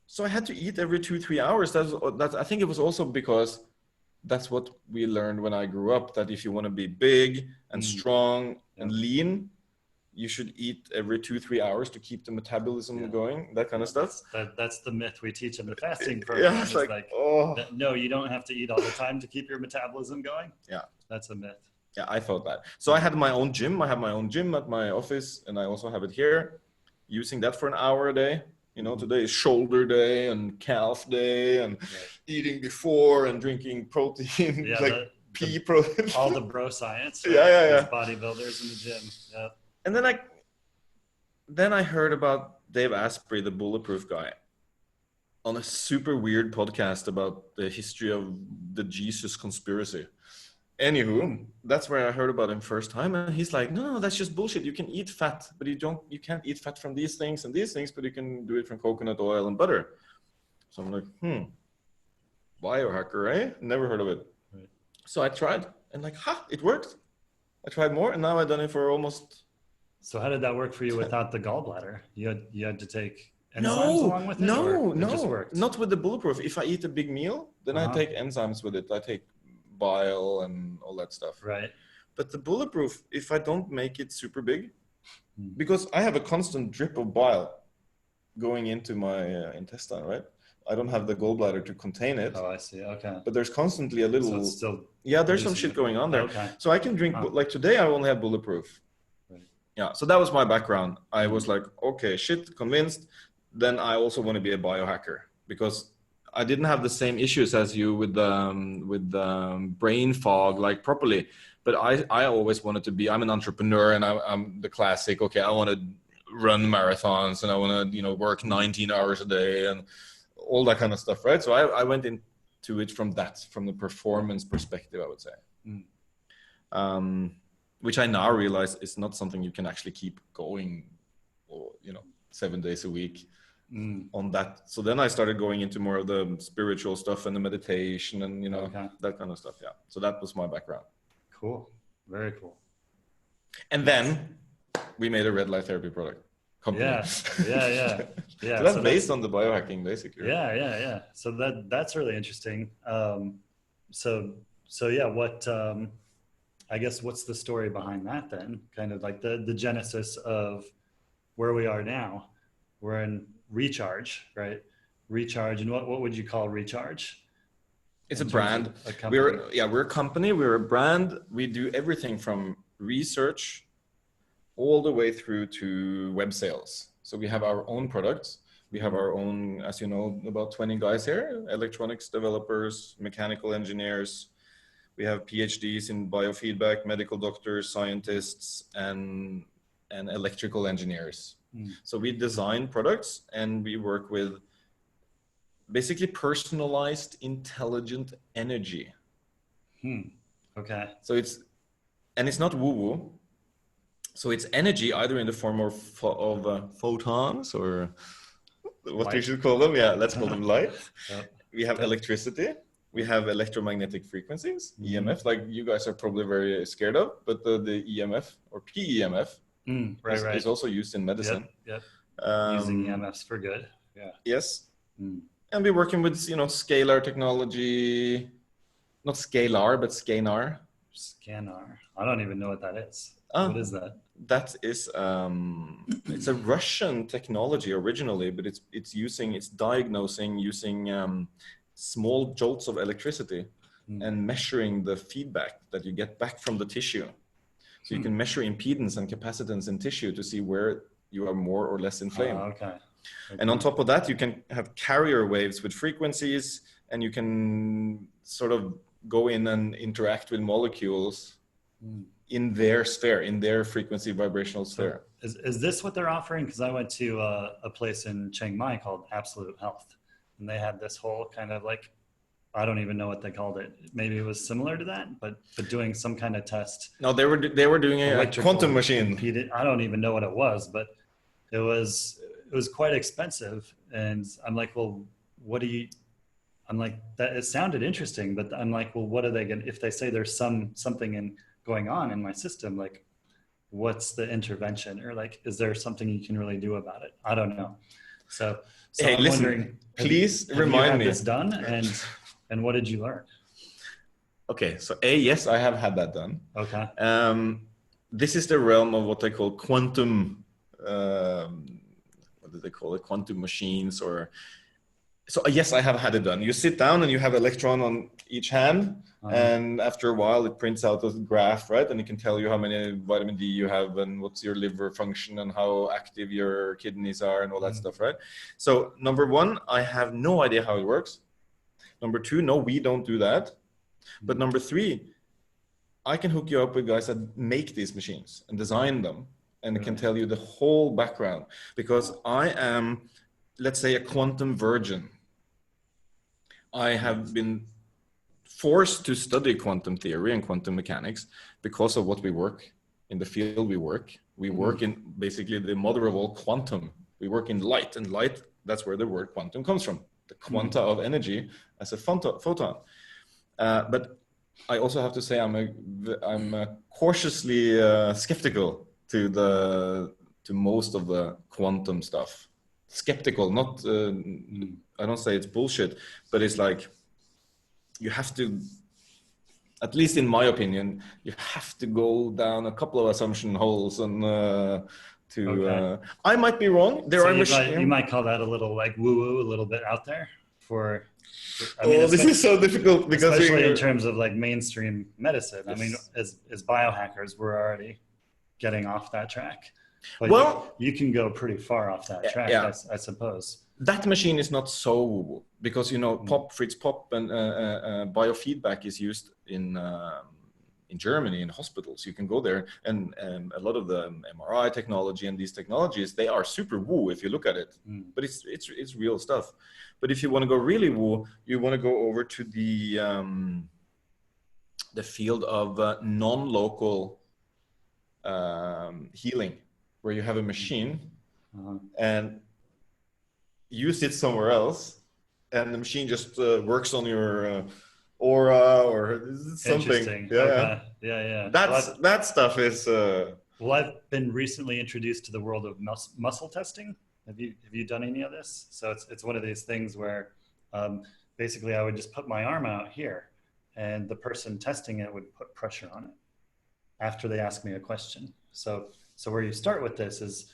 so I had to eat every 2-3 hours. That's I think it was also because that's what we learned when I grew up, that if you want to be big and strong and lean, you should eat every 2-3 hours to keep the metabolism going, that kind of stuff. That's the myth we teach in the fasting program. It's like, oh. No, you don't have to eat all the time to keep your metabolism going. Yeah. That's a myth. Yeah, I thought that. So I had my own gym. I have my own gym at my office, and I also have it here, using that for an hour a day. Today is shoulder day and calf day and eating before and drinking protein, pea protein. All the bro science. Right? Yeah. Bodybuilders in the gym. Yeah. And then I heard about Dave Asprey, the Bulletproof guy, on a super weird podcast about the history of the Jesus conspiracy. Anywho, that's where I heard about him first time, and he's like, no, that's just bullshit. You can eat fat, but you can't eat fat from these things and these things, but you can do it from coconut oil and butter. So I'm like, biohacker, eh? Never heard of it. Right. So I tried, and it worked. I tried more, and now I've done it for almost. So how did that work for you without the gallbladder? You had to take enzymes along with it? No, it just worked? Not with the Bulletproof. If I eat a big meal, then I take enzymes with it. I take bile and all that stuff. Right. But the Bulletproof, if I don't make it super big, because I have a constant drip of bile going into my intestine, right? I don't have the gallbladder to contain it. Oh, I see. Okay. But there's constantly a little. So it's still there's some shit going on there. Okay. So I can drink, like today I only have Bulletproof. Right. Yeah. So that was my background. I was like, okay, convinced. Then I also want to be a biohacker because I didn't have the same issues as you with brain fog, properly. But I always wanted to be. I'm an entrepreneur, and I'm the classic. Okay, I want to run marathons, and I want to work 19 hours a day, and all that kind of stuff, right? So I went into it from the performance perspective, I would say, which I now realize is not something you can actually keep going, 7 days a week. On that. So then I started going into more of the spiritual stuff and the meditation and that kind of stuff. Yeah. So that was my background. Cool. Very cool. And then we made a red light therapy product company. Yeah. So that's based on the biohacking, basically. Yeah. So that's really interesting. So yeah, what I guess what's the story behind that then? Kind of like the genesis of where we are now, we're in recharge, right? Recharge. And what would you call recharge? It's In a terms brand. of a company? We're a company, we're a brand. We do everything from research all the way through to web sales. So we have our own products. We have our own, as you know, about 20 guys here, electronics developers, mechanical engineers. We have PhDs in biofeedback, medical doctors, scientists, and electrical engineers. So we design products and we work with basically personalized, intelligent energy. Okay. So it's not woo-woo. So it's energy either in the form of photons or what Light. we should call them. Yeah, let's call them light. Yep. We have electricity. We have electromagnetic frequencies, EMF, like you guys are probably very scared of, but the EMF or PEMF is also used in medicine. Yep. Using EMFs for good. Yeah. Yes. And we're working with, scalar technology, not scalar, but scanar. Scanar. I don't even know what that is. What is that? That is, it's a Russian technology originally, but it's diagnosing using small jolts of electricity and measuring the feedback that you get back from the tissue. So you can measure impedance and capacitance in tissue to see where you are more or less inflamed. Okay. And on top of that, you can have carrier waves with frequencies, and you can sort of go in and interact with molecules in their sphere, in their frequency vibrational sphere. So is this what they're offering? Because I went to a place in Chiang Mai called Absolute Health, and they had this whole kind of like, I don't even know what they called it. Maybe it was similar to that, but doing some kind of test. No, they were doing a quantum machine. I don't even know what it was, but it was quite expensive. And I'm like, well, I'm like, that it sounded interesting, but I'm like, well, what are they going to, if they say there's something going on in my system, like what's the intervention, or like, is there something you can really do about it? I don't know. So hey, I'm listen, wondering, please remind me. Have you had this done, and what did you learn? Okay, so yes, I have had that done. Okay. This is the realm of what they call quantum, what do they call it? Quantum machines or... So yes, I have had it done. You sit down and you have electron on each hand, and after a while it prints out a graph, right? And it can tell you how many vitamin D you have and what's your liver function and how active your kidneys are and all that stuff, right? So number one, I have no idea how it works. Number two, no, we don't do that. But number three, I can hook you up with guys that make these machines and design them, and it can tell you the whole background, because I am, let's say, a quantum virgin. I have been forced to study quantum theory and quantum mechanics because of what we work in the field we work. We work in basically the mother of all quantum. We work in light, and light, that's where the word quantum comes from. The quanta of energy as a photon. But I also have to say I'm cautiously skeptical to most of the quantum stuff. Skeptical, not I don't say it's bullshit, but it's like you have to, at least in my opinion, you have to go down a couple of assumption holes and I might be wrong. You might call that a little like woo-woo, a little bit out there for this is so difficult because especially in terms of like mainstream medicine. Yes. I mean, as biohackers, we're already getting off that track. But you can go pretty far off that track, I suppose. That machine is not so woo-woo because, Fritz Pop and biofeedback is used in Germany in hospitals. You can go there and a lot of the MRI technology and these technologies, they are super woo if you look at it, but it's real stuff. But if you want to go really woo, you want to go over to the field of non-local healing, where you have a machine and you sit somewhere else and the machine just works on your aura or something. Yeah. That stuff is... Well, I've been recently introduced to the world of muscle testing. Have you done any of this? So it's one of these things where basically I would just put my arm out here and the person testing it would put pressure on it after they ask me a question. So where you start with this is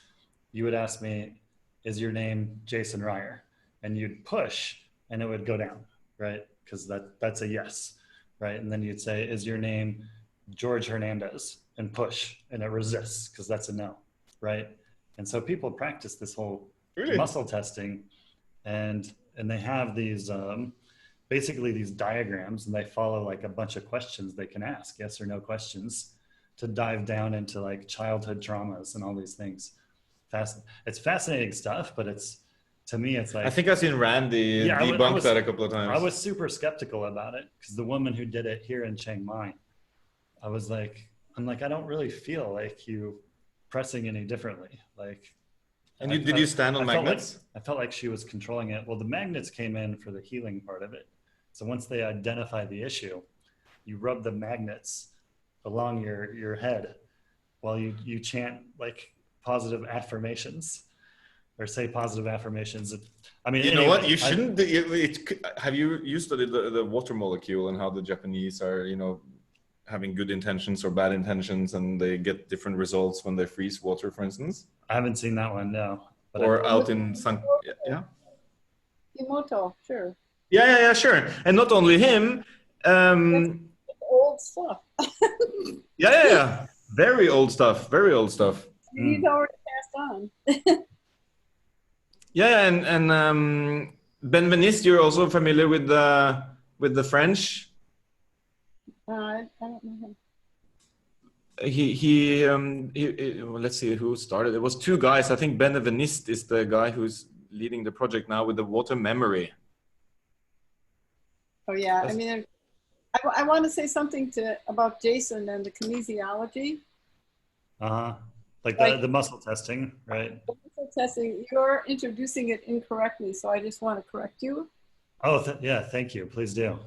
you would ask me, is your name Jason Ryer? And you'd push and it would go down, right? Because that's a yes, right? And then you'd say, is your name George Hernandez? And push and it resists because that's a no, right? And so people practice this whole Really? muscle testing, and they have these basically these diagrams, and they follow like a bunch of questions they can ask, yes or no questions, to dive down into like childhood traumas and all these things. It's fascinating stuff, but it's, to me, it's like, I think I've seen Randy debunk that a couple of times. I was super skeptical about it because the woman who did it here in Chiang Mai, I'm like, I don't really feel like you pressing any differently. Like, and did you stand on magnets? I felt like she was controlling it. Well, the magnets came in for the healing part of it. So once they identify the issue, you rub the magnets along your head while you chant like positive affirmations or say positive affirmations. I mean, you know what? You shouldn't. Have you studied the water molecule and how the Japanese are, having good intentions or bad intentions, and they get different results when they freeze water, for instance? I haven't seen that one, no. But or out in yeah. Kimoto, sure. Yeah, sure. And not only him. Old stuff. Yeah. Very old stuff. Very old stuff. He's already passed on. Yeah, and Ben Veniste, you're also familiar with the French. I don't know him. He let's see who started. It was two guys. I think Ben Veniste is the guy who's leading the project now with the water memory. Oh yeah, I mean, I want to say something about Jason and the kinesiology. Like the muscle testing, right? The muscle testing, you're introducing it incorrectly, so I just want to correct you. Oh, yeah, thank you. Please do.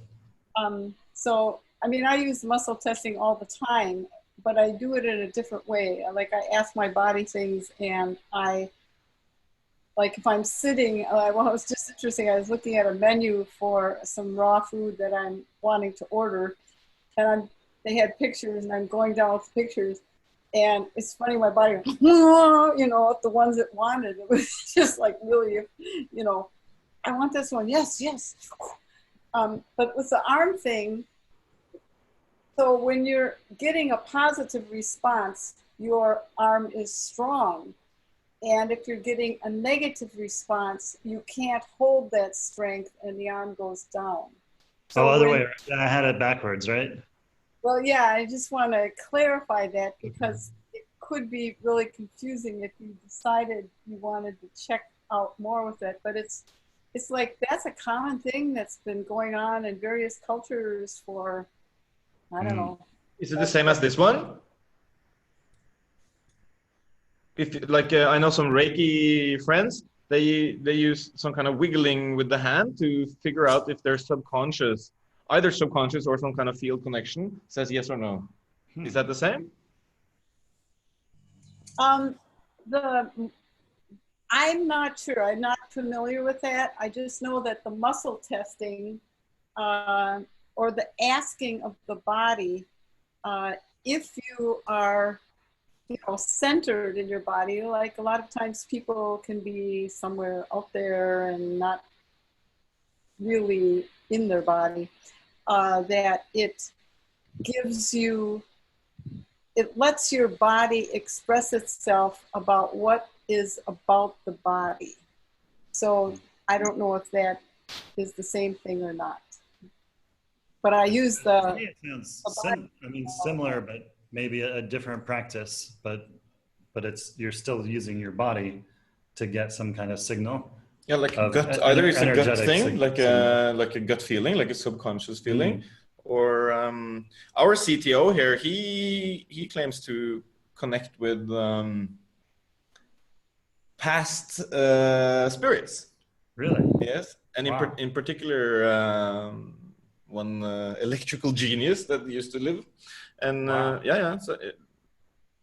So, I mean, I use muscle testing all the time, but I do it in a different way. Like, I ask my body things, and like if I'm sitting, well, it was just interesting. I was looking at a menu for some raw food that I'm wanting to order, and they had pictures, and I'm going down with pictures. And it's funny, my body, the ones that wanted, it was just like really, I want this one. Yes. But with the arm thing, so when you're getting a positive response, your arm is strong. And if you're getting a negative response, you can't hold that strength and the arm goes down. So other way around. I had it backwards, right? Well, yeah, I just want to clarify that because it could be really confusing if you decided you wanted to check out more with it. But it's like that's a common thing that's been going on in various cultures for, I don't know. Is it the same as this one? If I know some Reiki friends, they use some kind of wiggling with the hand to figure out if they're subconscious. Either subconscious or some kind of field connection says yes or no. Is that the same? I'm not sure. I'm not familiar with that. I just know that the muscle testing or the asking of the body, if you are, centered in your body, like a lot of times people can be somewhere out there and not really in their body. That it gives you, it lets your body express itself about what is about the body. So I don't know if that is the same thing or not. But I use the... It sounds similar, but maybe a different practice, but you're still using your body to get some kind of signal. Yeah, like a gut. Either it's a gut thing, like a gut feeling, like a subconscious feeling, or our CTO here, he claims to connect with past spirits. Really? Yes, and in particular, one electrical genius that used to live, and yeah.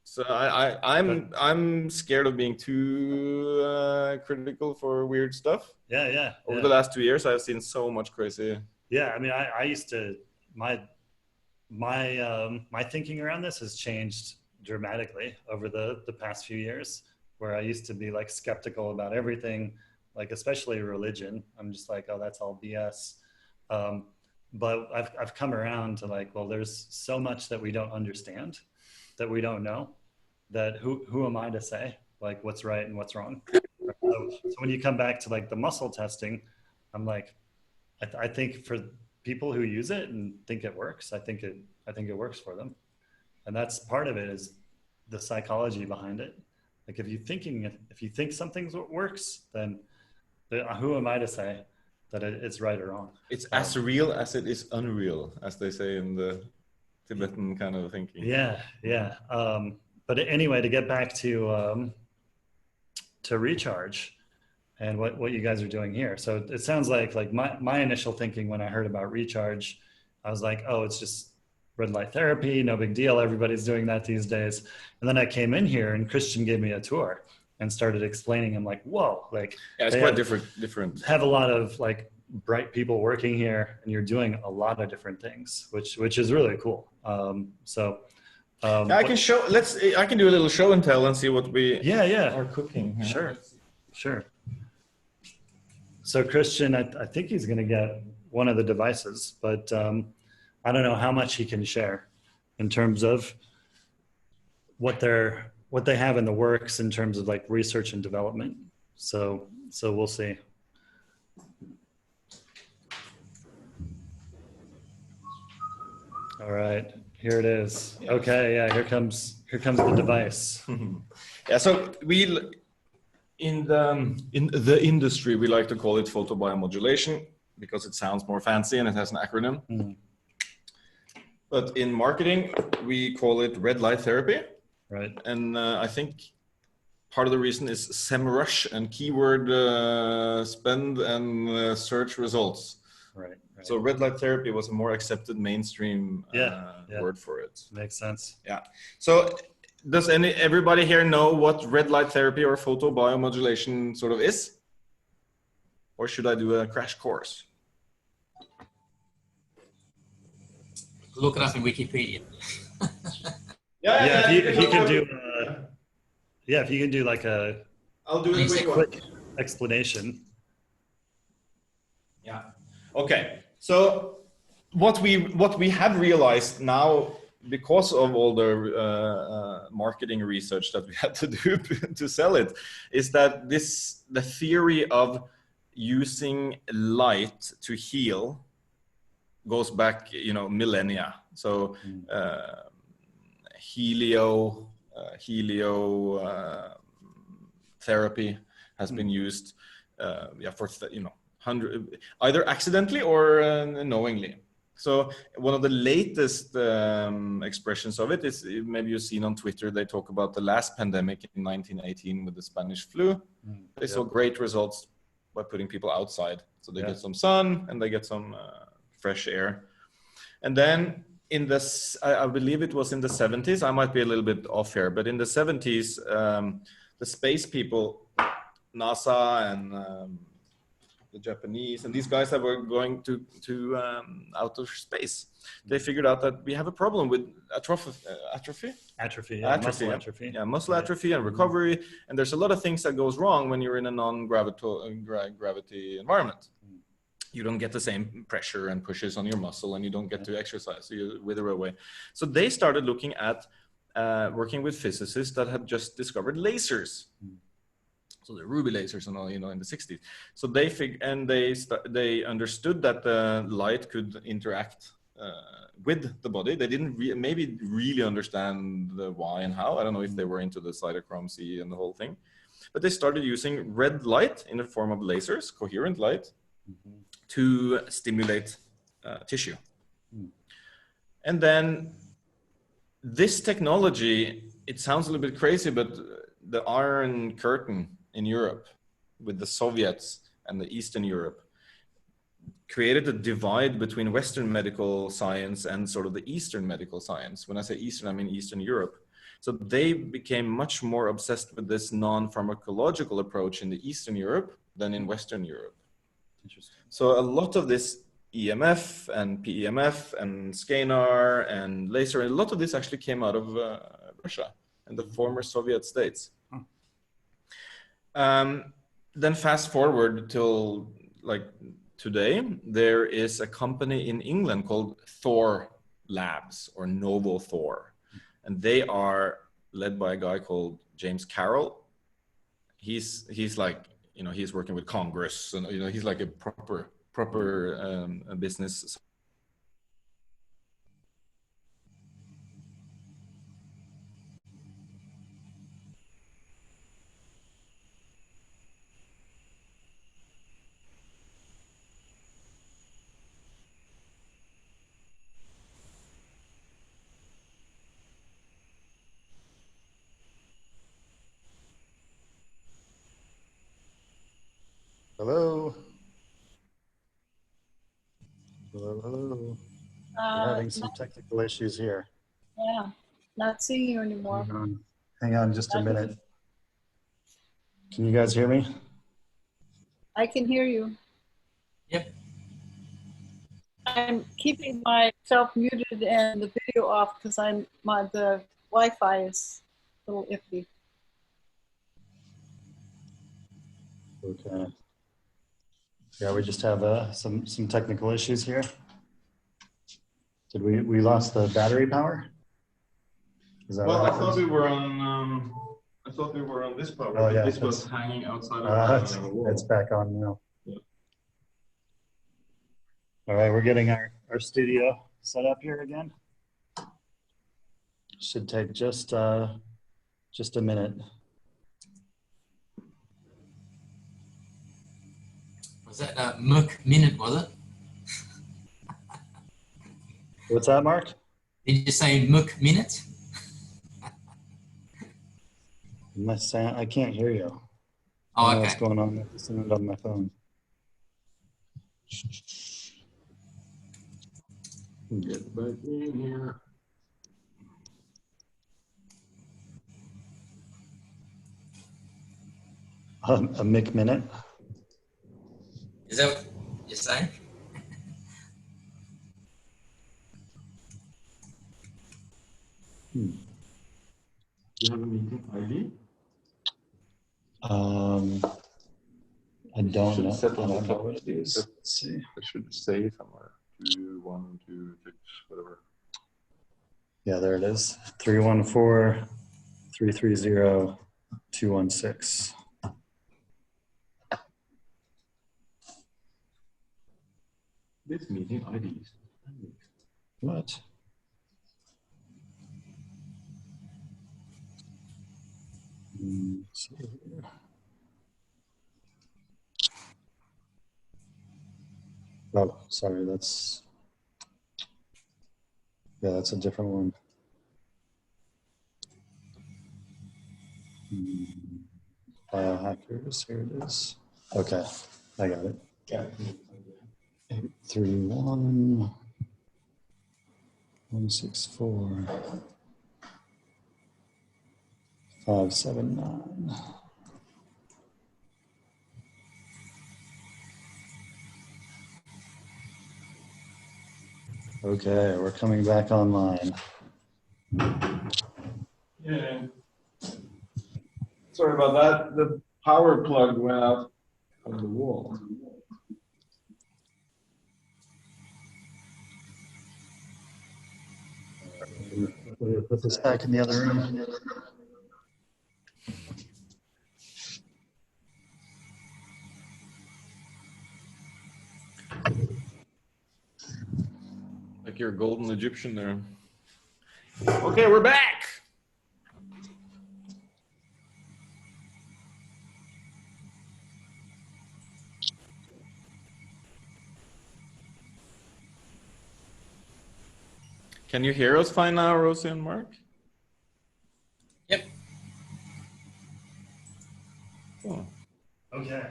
So I'm scared of being too critical for weird stuff. Yeah. Over the last 2 years, I've seen so much crazy. Yeah, I mean, I used to my thinking around this has changed dramatically over the past few years. where I used to be like skeptical about everything, like especially religion. I'm just like, oh, that's all BS. But I've come around to like, well, there's so much that we don't understand, that we don't know, that who am I to say like what's right and what's wrong? So when you come back to like the muscle testing, I'm like, I think for people who use it and think it works, I think it works for them. And that's part of it, is the psychology behind it. Like if you think something works, then who am I to say that it's right or wrong? It's as real as it is unreal, as they say in the Tibetan kind of thinking. Yeah. But anyway, to get back to recharge and what you guys are doing here. So it sounds like my initial thinking when I heard about recharge, I was like, oh, it's just red light therapy, no big deal. Everybody's doing that these days. And then I came in here and Christian gave me a tour and started explaining. I'm like, whoa, like yeah, it's quite different. Have a lot of like bright people working here, and you're doing a lot of different things, which is really cool. I can show. I can do a little show and tell and see what we are cooking. Sure. So Christian, I think he's going to get one of the devices, but I don't know how much he can share in terms of what they have in the works in terms of like research and development. So we'll see. All right, here it is. Yeah. Okay, yeah, here comes the device. Yeah, so in the industry we like to call it photobiomodulation because it sounds more fancy and it has an acronym. Mm-hmm. But in marketing we call it red light therapy. Right. And I think part of the reason is SEMrush and keyword spend and search results. Right. So red light therapy was a more accepted mainstream word for it. Makes sense. Yeah. So does everybody here know what red light therapy or photobiomodulation sort of is? Or should I do a crash course? Look it up in Wikipedia. If you can do if you can do like I'll do a quick explanation. Yeah. Okay. So what we have realized now, because of all the marketing research that we had to do to sell it, is that the theory of using light to heal goes back, millennia. So helio therapy has been used for either accidentally or knowingly. So one of the latest expressions of it is, maybe you've seen on Twitter, they talk about the last pandemic in 1918 with the Spanish flu. They saw great results by putting people outside, so they get some sun and they get some fresh air. And then in this, I believe it was in the 70s, I might be a little bit off here, but in the 70s, the space people, NASA and the Japanese and these guys that were going to outer space, they figured out that we have a problem with muscle atrophy and recovery, and there's a lot of things that goes wrong when you're in a non-gravity environment. You don't get the same pressure and pushes on your muscle, and you don't get to exercise, so you wither away. So they started looking at working with physicists that had just discovered lasers. So the ruby lasers and all, in the 60s. So they understood that the light could interact with the body. They didn't maybe really understand the why and how. I don't know if they were into the cytochrome C and the whole thing, but they started using red light in the form of lasers, coherent light, to stimulate tissue. And then this technology, it sounds a little bit crazy, but the Iron Curtain in Europe with the Soviets and the Eastern Europe created a divide between Western medical science and sort of the Eastern medical science. When I say Eastern, I mean Eastern Europe. So they became much more obsessed with this non-pharmacological approach in the Eastern Europe than in Western Europe. Interesting. So a lot of this EMF and PEMF and scalar and laser, a lot of this actually came out of Russia and the former Soviet states. Then fast forward till like today, there is a company in England called Thor Labs or Novo Thor, and they are led by a guy called James Carroll. He's like, you know, he's working with Congress, and you know, he's like a proper business. Hello. Hello, hello. We're having some technical issues here. Yeah, not seeing you anymore. Hang on just a minute. Can you guys hear me? I can hear you. Yep. I'm keeping myself muted and the video off because the Wi-Fi is a little iffy. Okay. Yeah, we just have some technical issues here. Did we lost the battery power? Is that Well, what I thought happened? we were on. I thought we were on this power. Oh, yeah, this was hanging outside of the wall. it's back on now. Yeah. All right, we're getting our studio set up here again. Should take just a minute. Was that a Mook minute, was it? What's that, Mark? Did you say Mook minute? I can't hear you. Oh, I don't know okay. what's going on with the sound on my phone. Get back in here. A Mick minute. Is that what you're saying? Do you have a meeting ID? I don't know. Set I on the don't know top. what it is. Let's see. It should say somewhere. 2, 1, 2, 6, whatever. Yeah, there it is. 314-330-216. This meeting IDs. What? Let's see here. Oh, sorry, that's a different one. Biohackers, here it is. Okay, I got it. Yeah. 831 164 579. Okay, we're coming back online. Yeah. Sorry about that. The power plug went out on the wall. We'll put this back in the other room. Like your golden Egyptian there. Okay, we're back. Can you hear us fine now, Rosie and Mark? Yep. Oh. Okay,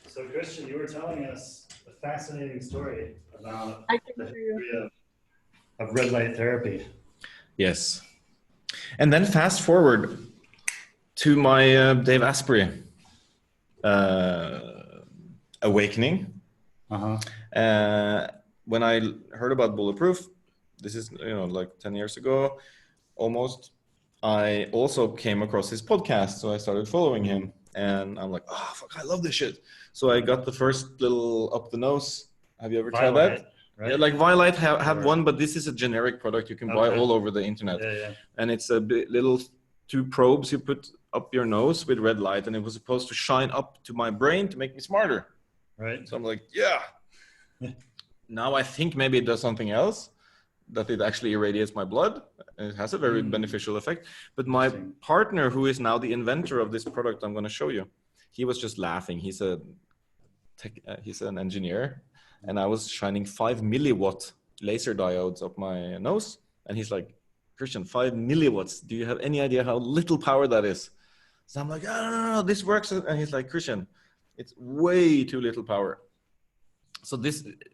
so Christian, you were telling us a fascinating story about I can the hear you. history of red light therapy. Yes. And then fast forward to my Dave Asprey awakening. When I heard about Bulletproof, this is, like 10 years ago, almost, I also came across his podcast. So I started following him. And I'm like, oh, fuck, I love this shit. So I got the first little up the nose. Have you ever tried Violite, that? right? Yeah, like Violite have Or- one, but this is a generic product you can buy Okay. all over the internet. Yeah. And it's a little 2 probes you put up your nose with red light, and it was supposed to shine up to my brain to make me smarter. Right. So I'm like, yeah. Now I think maybe it does something else, that it actually irradiates my blood, and it has a very beneficial effect. But my partner, who is now the inventor of this product I'm going to show you, he was just laughing. He's an engineer, and I was shining 5 milliwatt laser diodes up my nose, and he's like, Christian, 5 milliwatts. Do you have any idea how little power that is? So I'm like, oh, no, this works. And he's like, Christian, it's way too little power. So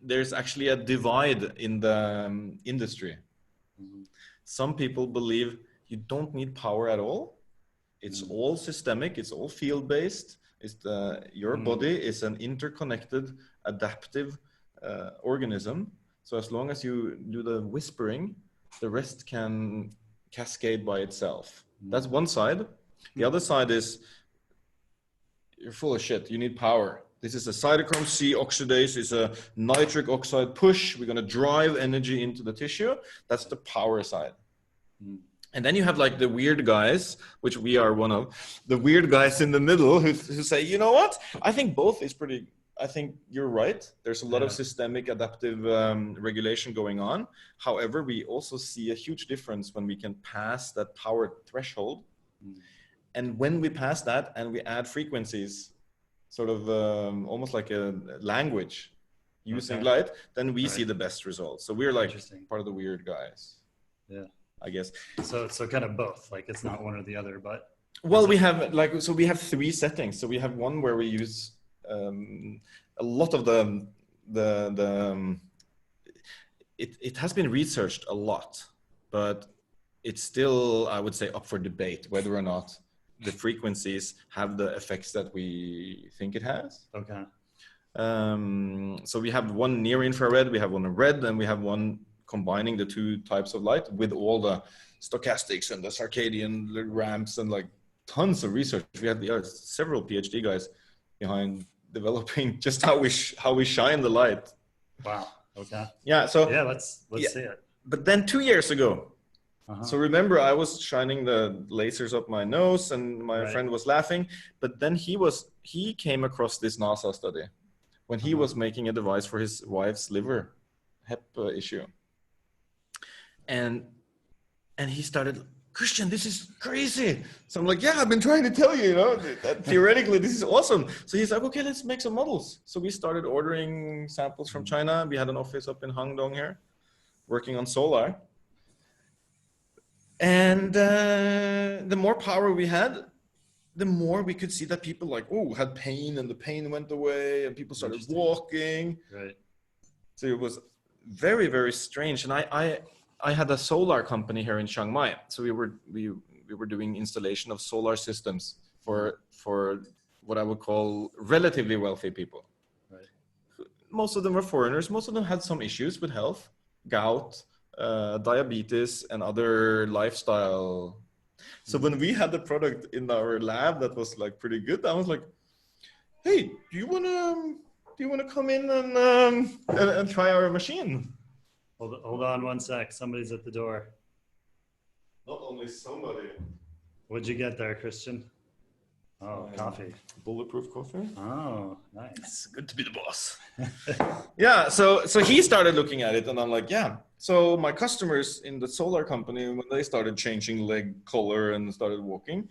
there's actually a divide in the industry. Some people believe you don't need power at all. It's all systemic. It's all field-based. Your body is an interconnected, adaptive organism. So as long as you do the whispering, the rest can cascade by itself. That's one side. The other side is you're full of shit. You need power. This is a cytochrome C oxidase. It's a nitric oxide push. We're going to drive energy into the tissue. That's the power side. And then you have like the weird guys, which we are one of, the weird guys in the middle who say, you know what? I think both is pretty, I think you're right. There's a lot of systemic adaptive regulation going on. However, we also see a huge difference when we can pass that power threshold. And when we pass that and we add frequencies, sort of almost like a language using light, then we see the best results. So we're like part of the weird guys. Yeah. I guess. So kind of both, like it's not one or the other, but. Well, we have we have 3 settings. So we have one where we use a lot of it has been researched a lot, but it's still, I would say, up for debate whether or not the frequencies have the effects that we think it has. Okay. So we have one near infrared, we have one red, and we have one combining the 2 types of light with all the stochastics and the circadian ramps and like tons of research. We have several PhD guys behind developing just how we shine the light. Wow. Okay. Yeah. So yeah, let's see it. But then 2 years ago, so remember, I was shining the lasers up my nose, and my friend was laughing. But then he came across this NASA study when he was making a device for his wife's liver hep issue, and he started, Christian, this is crazy. So I'm like, yeah, I've been trying to tell you, that theoretically this is awesome. So he's like, okay, let's make some models. So we started ordering samples from China. We had an office up in Hangdong here, working on solar. And the more power we had, the more we could see that people had pain, and the pain went away, and people started walking. Right. So it was very, very strange. And I had a solar company here in Chiang Mai. So we were doing installation of solar systems for what I would call relatively wealthy people. Right. Most of them were foreigners. Most of them had some issues with health, gout, diabetes, and other lifestyle. So when we had the product in our lab that was like pretty good, I was like, hey, do you wanna come in and try our machine? Hold on one sec. Somebody's at the door. Not only somebody. What'd you get there, Christian? Oh, coffee. Bulletproof coffee. Oh, nice. It's good to be the boss. Yeah, so he started looking at it, and I'm like, yeah. So my customers in the solar company, when they started changing leg color and started walking,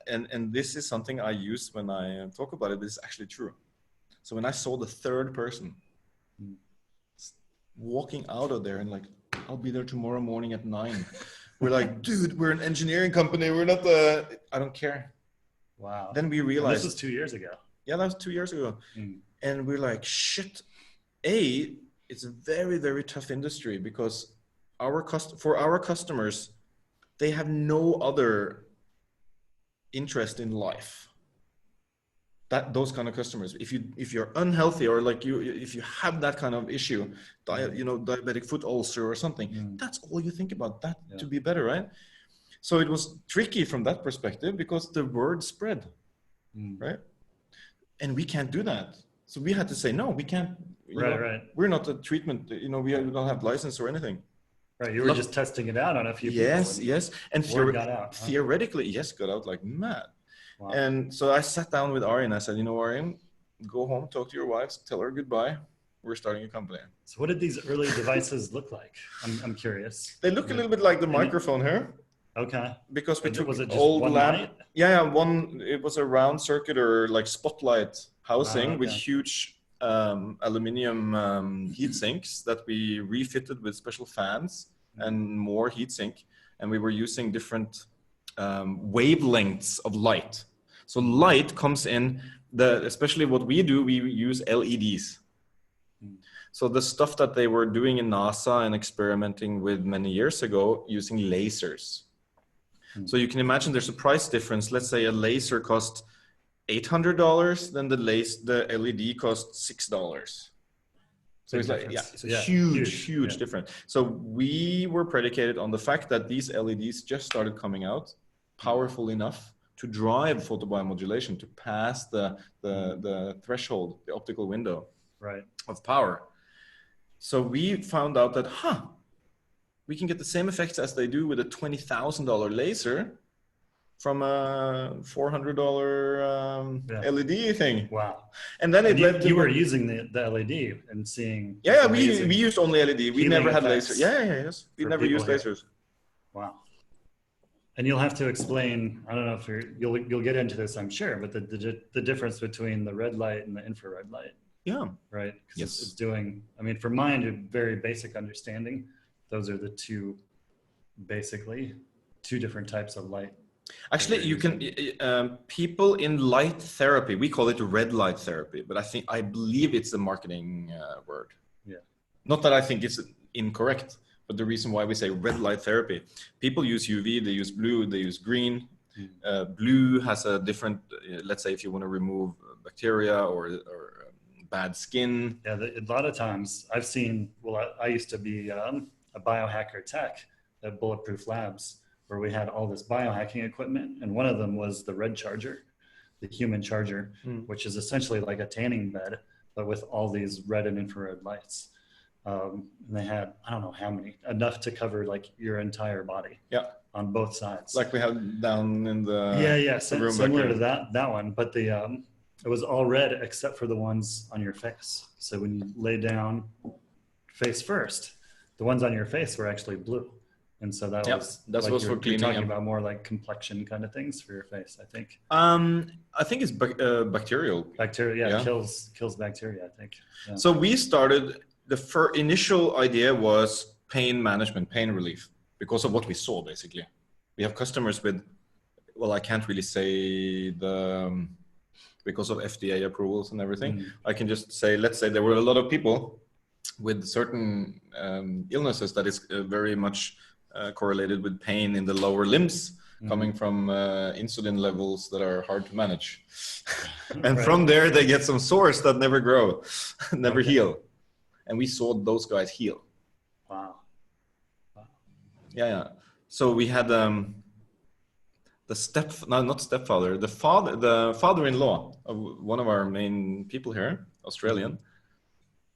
and this is something I use when I talk about it, but it's actually true. So when I saw the 3rd person walking out of there and like, I'll be there tomorrow morning at 9. We're like, dude, we're an engineering company. We're not I don't care. Wow. Then we realized. And this was 2 years ago. Yeah, that was 2 years ago. And we're like, shit, it's a very, very tough industry, because for our customers, they have no other interest in life. Those kind of customers, if you're unhealthy, or like if you have that kind of issue, diabetic foot ulcer or something, that's all you think about, to be better, right? So it was tricky from that perspective, because the word spread. right? And we can't do that. So we had to say, no, we can't. Right. We're not a treatment, we don't have license or anything. Right. You were just testing it out on a few people. Yes. And word got out. Theoretically, yes, got out like mad. Wow. And so I sat down with Ari and I said, Ari, go home, talk to your wives, tell her goodbye. We're starting a company. So what did these early devices look like? I'm curious. They look a little bit like the microphone here. Okay. Because we took was it just old one lamp. light? Yeah, it was a round circuit or like spotlight housing with huge aluminium heat sinks that we refitted with special fans and more heat sink. And we were using different wavelengths of light. So light comes in, especially what we do, we use LEDs. So the stuff that they were doing in NASA and experimenting with many years ago using lasers. So you can imagine there's a price difference. Let's say a laser costs $800, then the LED costs $6. So it's like, it's a huge difference. So we were predicated on the fact that these LEDs just started coming out powerful enough to drive photobiomodulation, to pass the threshold, the optical window of power. So we found out that, we can get the same effects as they do with a $20,000 laser from a $400 LED thing. Wow. And then you were using the LED and seeing. Yeah, we used only LED. We never had lasers. Yes. We never used lasers. Wow. And you'll have to explain, I don't know if you'll get into this, I'm sure, but the difference between the red light and the infrared light. Yeah. Right? Yes. It's doing, for mine, a very basic understanding. Those are the two different types of light. Actually, you can, people in light therapy, we call it red light therapy, but I believe it's a marketing word. Yeah. Not that I think it's incorrect, but the reason why we say red light therapy, people use UV, they use blue, they use green. Blue has a different, let's say if you want to remove bacteria or bad skin. Yeah, a lot of times I've seen, I used to be a biohacker tech at Bulletproof Labs, where we had all this biohacking equipment, and one of them was the red charger, the human charger, which is essentially like a tanning bed, but with all these red and infrared lights. And they had, I don't know how many, enough to cover like your entire body. Yeah. On both sides. Like we have down in the room similar to that one, but it was all red except for the ones on your face. So when you lay down face first, the ones on your face were actually blue. And so that's like what for cleaning. You're talking about more like complexion kind of things for your face, I think. I think it's bacterial. Bacteria, kills bacteria, I think. Yeah. So we started, the initial idea was pain management, pain relief, because of what we saw, basically. We have customers with, I can't really say because of FDA approvals and everything. I can just say, let's say there were a lot of people with certain illnesses that is very much correlated with pain in the lower limbs, coming from insulin levels that are hard to manage. And from there, they get some sores that never grow, never heal. And we saw those guys heal. Wow. Yeah. So we had the father-in-law of one of our main people here, Australian,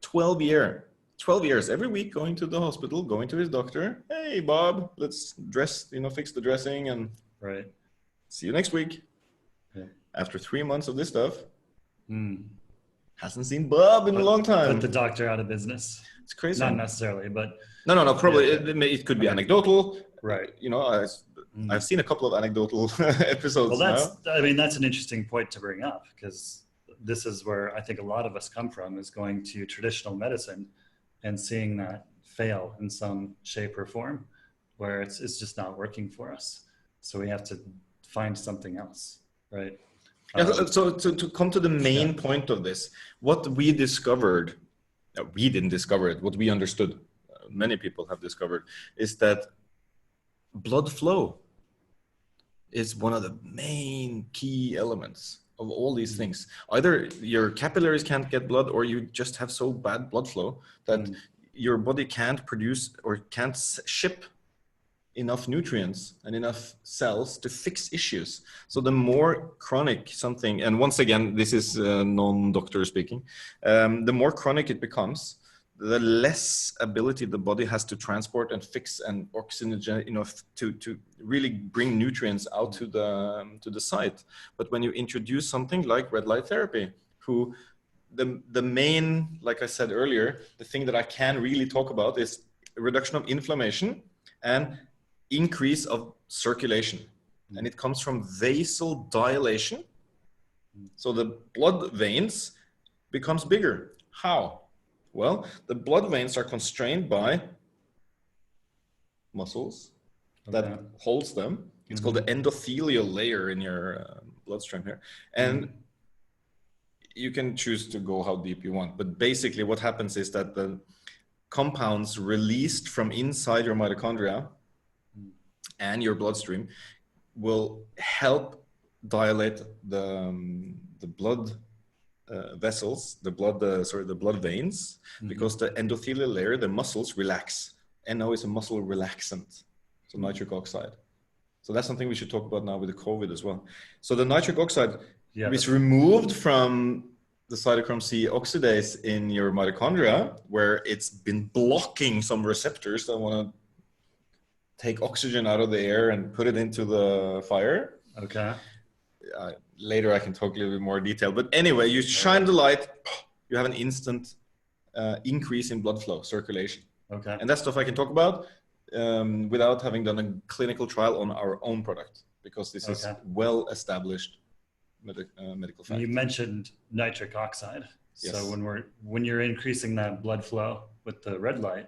12 years, every week going to the hospital, going to his doctor. Hey, Bob, let's dress, fix the dressing and see you next week. Yeah. After 3 months of this stuff, hasn't seen Bob in a long time. Put the doctor out of business. It's crazy. Not necessarily, but. No, probably it could be anecdotal. Right. I've seen a couple of anecdotal episodes. Well, that's an interesting point to bring up, because this is where I think a lot of us come from, is going to traditional medicine and seeing that fail in some shape or form, where it's just not working for us. So we have to find something else, right? So to come to the main point of this, what we discovered, we didn't discover it, what we understood, many people have discovered, is that blood flow is one of the main key elements of all these things. Either your capillaries can't get blood, or you just have so bad blood flow that your body can't produce or can't ship enough nutrients and enough cells to fix issues. So the more chronic something, and once again, this is non-doctor speaking, the more chronic it becomes, the less ability the body has to transport and fix and oxygen, to really bring nutrients out to the site. But when you introduce something like red light therapy, the main, like I said earlier, the thing that I can really talk about is reduction of inflammation and increase of circulation. And it comes from vasodilation. So the blood veins becomes bigger. How? Well, the blood veins are constrained by muscles that holds them. It's called the endothelial layer in your bloodstream here. And you can choose to go how deep you want. But basically what happens is that the compounds released from inside your mitochondria and your bloodstream will help dilate the blood vessels, the blood veins, because the endothelial layer, the muscles relax. NO is a muscle relaxant, so nitric oxide. So that's something we should talk about now with the COVID as well. So the nitric oxide is removed from the cytochrome C oxidase in your mitochondria, where it's been blocking some receptors that want to take oxygen out of the air and put it into the fire. Okay. Later I can talk a little bit more detail. But anyway, you shine the light, you have an instant increase in blood flow, circulation. Okay. And that's stuff I can talk about without having done a clinical trial on our own product, because this is well-established medical fact. You mentioned nitric oxide. Yes. So when you're increasing that blood flow with the red light,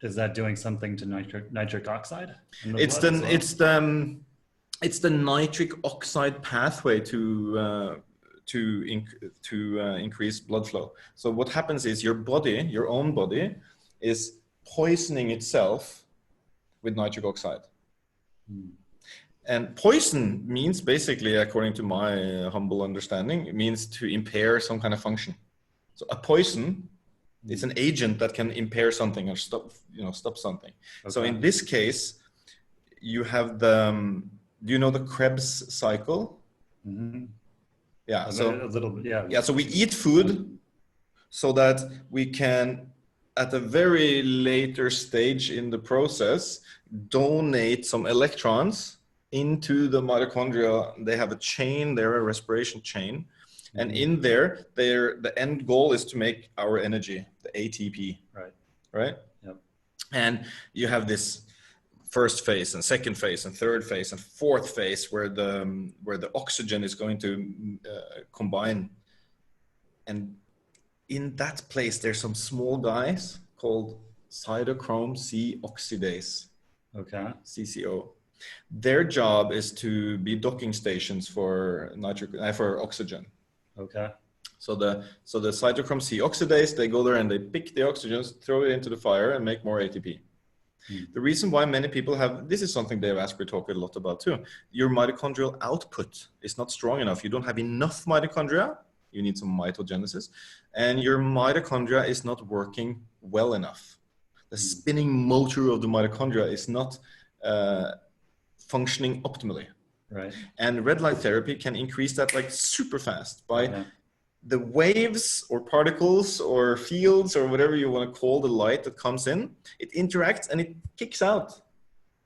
is that doing something to nitric oxide? It's the nitric oxide pathway to increase blood flow. So what happens is your own body, is poisoning itself with nitric oxide. And poison means basically, according to my humble understanding, it means to impair some kind of function. So a poison is an agent that can impair something or stop something. Okay. So in this case, you have do you know the Krebs cycle? Mm-hmm. Yeah. A little bit, yeah. Yeah. So we eat food so that we can, at a very later stage in the process, donate some electrons into the mitochondria. They have a chain, they're a respiration chain. And in there, the end goal is to make our energy, the ATP. Right? Yep. And you have this first phase and second phase and third phase and fourth phase where the oxygen is going to combine. And in that place, there's some small guys called cytochrome C oxidase. Okay. CCO. Their job is to be docking stations for oxygen. Okay. So the cytochrome C oxidase, they go there and they pick the oxygens, throw it into the fire and make more ATP. The reason why many people this is something Dave Asprey talked a lot about too. Your mitochondrial output is not strong enough. You don't have enough mitochondria. You need some mitogenesis. And your mitochondria is not working well enough. The spinning motor of the mitochondria is not functioning optimally. Right. And red light therapy can increase that like super fast by the waves or particles or fields or whatever you want to call the light that comes in. It interacts and it kicks out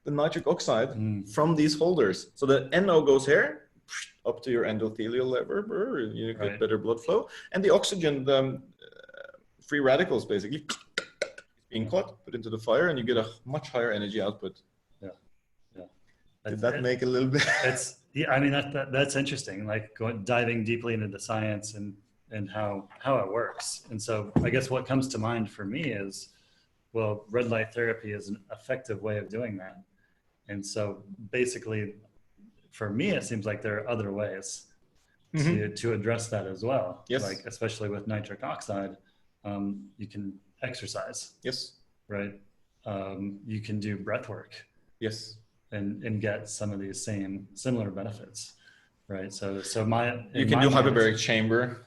the nitric oxide from these holders. So the NO goes here up to your endothelial lever, you get better blood flow. And the oxygen, the free radicals basically being caught, put into the fire, and you get a much higher energy output. Did that make a little bit? I mean, that's interesting, like diving deeply into the science and how it works. And so I guess what comes to mind for me is, well, red light therapy is an effective way of doing that. And so basically for me, it seems like there are other ways to address that as well. Yes. Like, especially with nitric oxide, you can exercise. Yes. Right. You can do breath work. Yes. And get some of these similar benefits, right? So you can do hyperbaric chamber.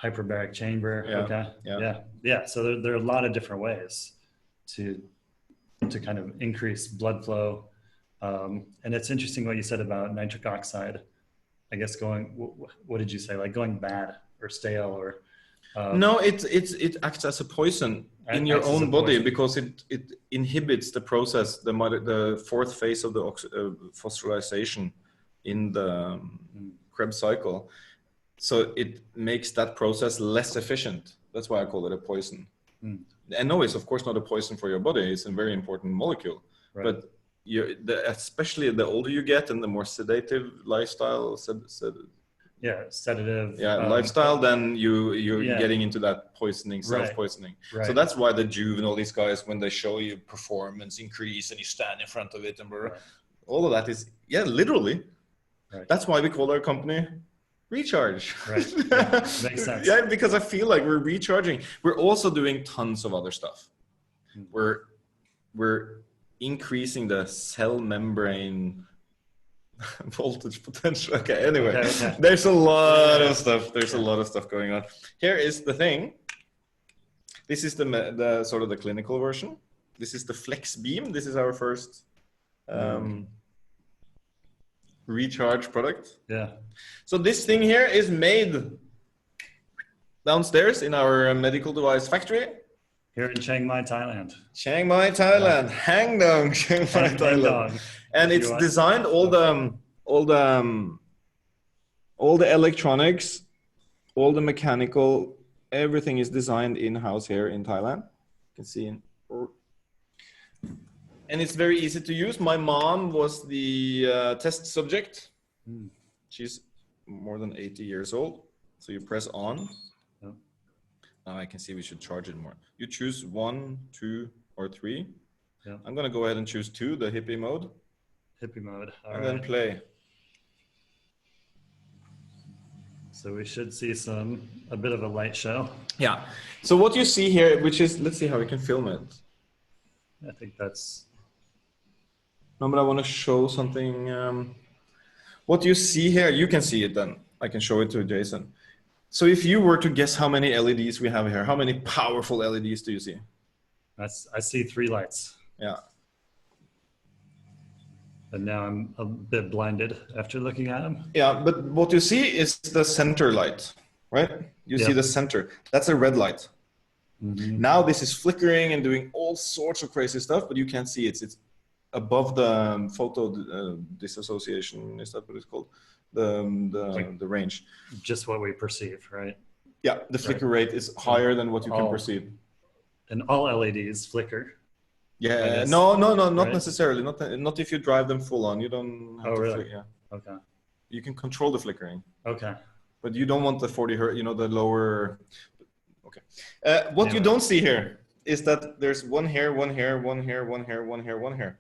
Hyperbaric chamber. Yeah. Okay. Yeah. So there are a lot of different ways to to kind of increase blood flow. And it's interesting what you said about nitric oxide. I guess what did you say? Like going bad or stale or? No, it acts as a poison in your own body because it inhibits the process, the fourth phase of the phosphorylation in the Krebs cycle. So it makes that process less efficient. That's why I call it a poison. And no, it's of course not a poison for your body. It's a very important molecule. Right. But especially the older you get and the more sedative lifestyle, sedative lifestyle, then you're getting into that poisoning, self-poisoning. Right. So that's why the Juve and all these guys, when they show you performance increase and you stand in front of it and all of that is literally. Right. That's why we call our company Recharge. Right. Yeah, makes sense. Yeah, because I feel like we're recharging. We're also doing tons of other stuff. We're increasing the cell membrane voltage potential. Okay, anyway, there's a lot of stuff. There's a lot of stuff going on. Here is the thing. This is the sort of the clinical version. This is the Flex Beam. This is our first recharge product. Yeah. So this thing here is made downstairs in our medical device factory. Here in Chiang Mai, Thailand. Chiang Mai, Thailand. Hang Dong, Chiang Mai, Thailand. And it's designed all the electronics, all the mechanical, everything is designed in-house here in Thailand. You can see and it's very easy to use. My mom was the test subject. She's more than 80 years old. So you press on. Now I can see we should charge it more. You choose 1, 2, or 3. Yeah. I'm going to go ahead and choose 2, the hippie mode. Hippie mode. And then play. So we should see a bit of a light show. Yeah. So what you see here, which is, let's see how we can film it. I think that's... No, but I want to show something. What you see here, you can see it then. I can show it to Jason. So if you were to guess how many LEDs we have here, how many powerful LEDs do you see? I see 3 lights. Yeah. And now I'm a bit blinded after looking at them. Yeah, but what you see is the center light, right? You see the center. That's a red light. Mm-hmm. Now this is flickering and doing all sorts of crazy stuff, but you can't see it. It's above the photo disassociation. Is that what it's called? The range. Just what we perceive, right? Yeah, the flicker rate is higher than what you can perceive. And all LEDs flicker. Yeah, no, not necessarily. Not if you drive them full on. You don't have to really? Yeah. Okay. You can control the flickering. Okay. But you don't want the 40 hertz, the lower. Okay. What you don't see here is that there's one here, one here, one here, one here, one here, one here.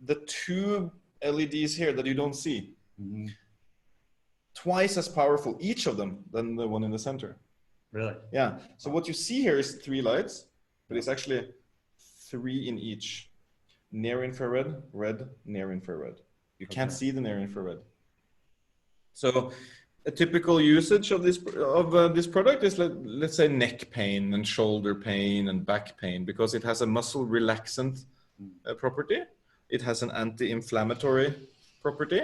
The 2 LEDs here that you don't see. Mm-hmm. Twice as powerful, each of them, than the one in the center. Really? Yeah. So what you see here is 3 lights, but it's actually 3 in each. Near infrared, red, near infrared. You can't see the near infrared. So a typical usage of this product is, let's say, neck pain and shoulder pain and back pain, because it has a muscle relaxant property. It has an anti-inflammatory property,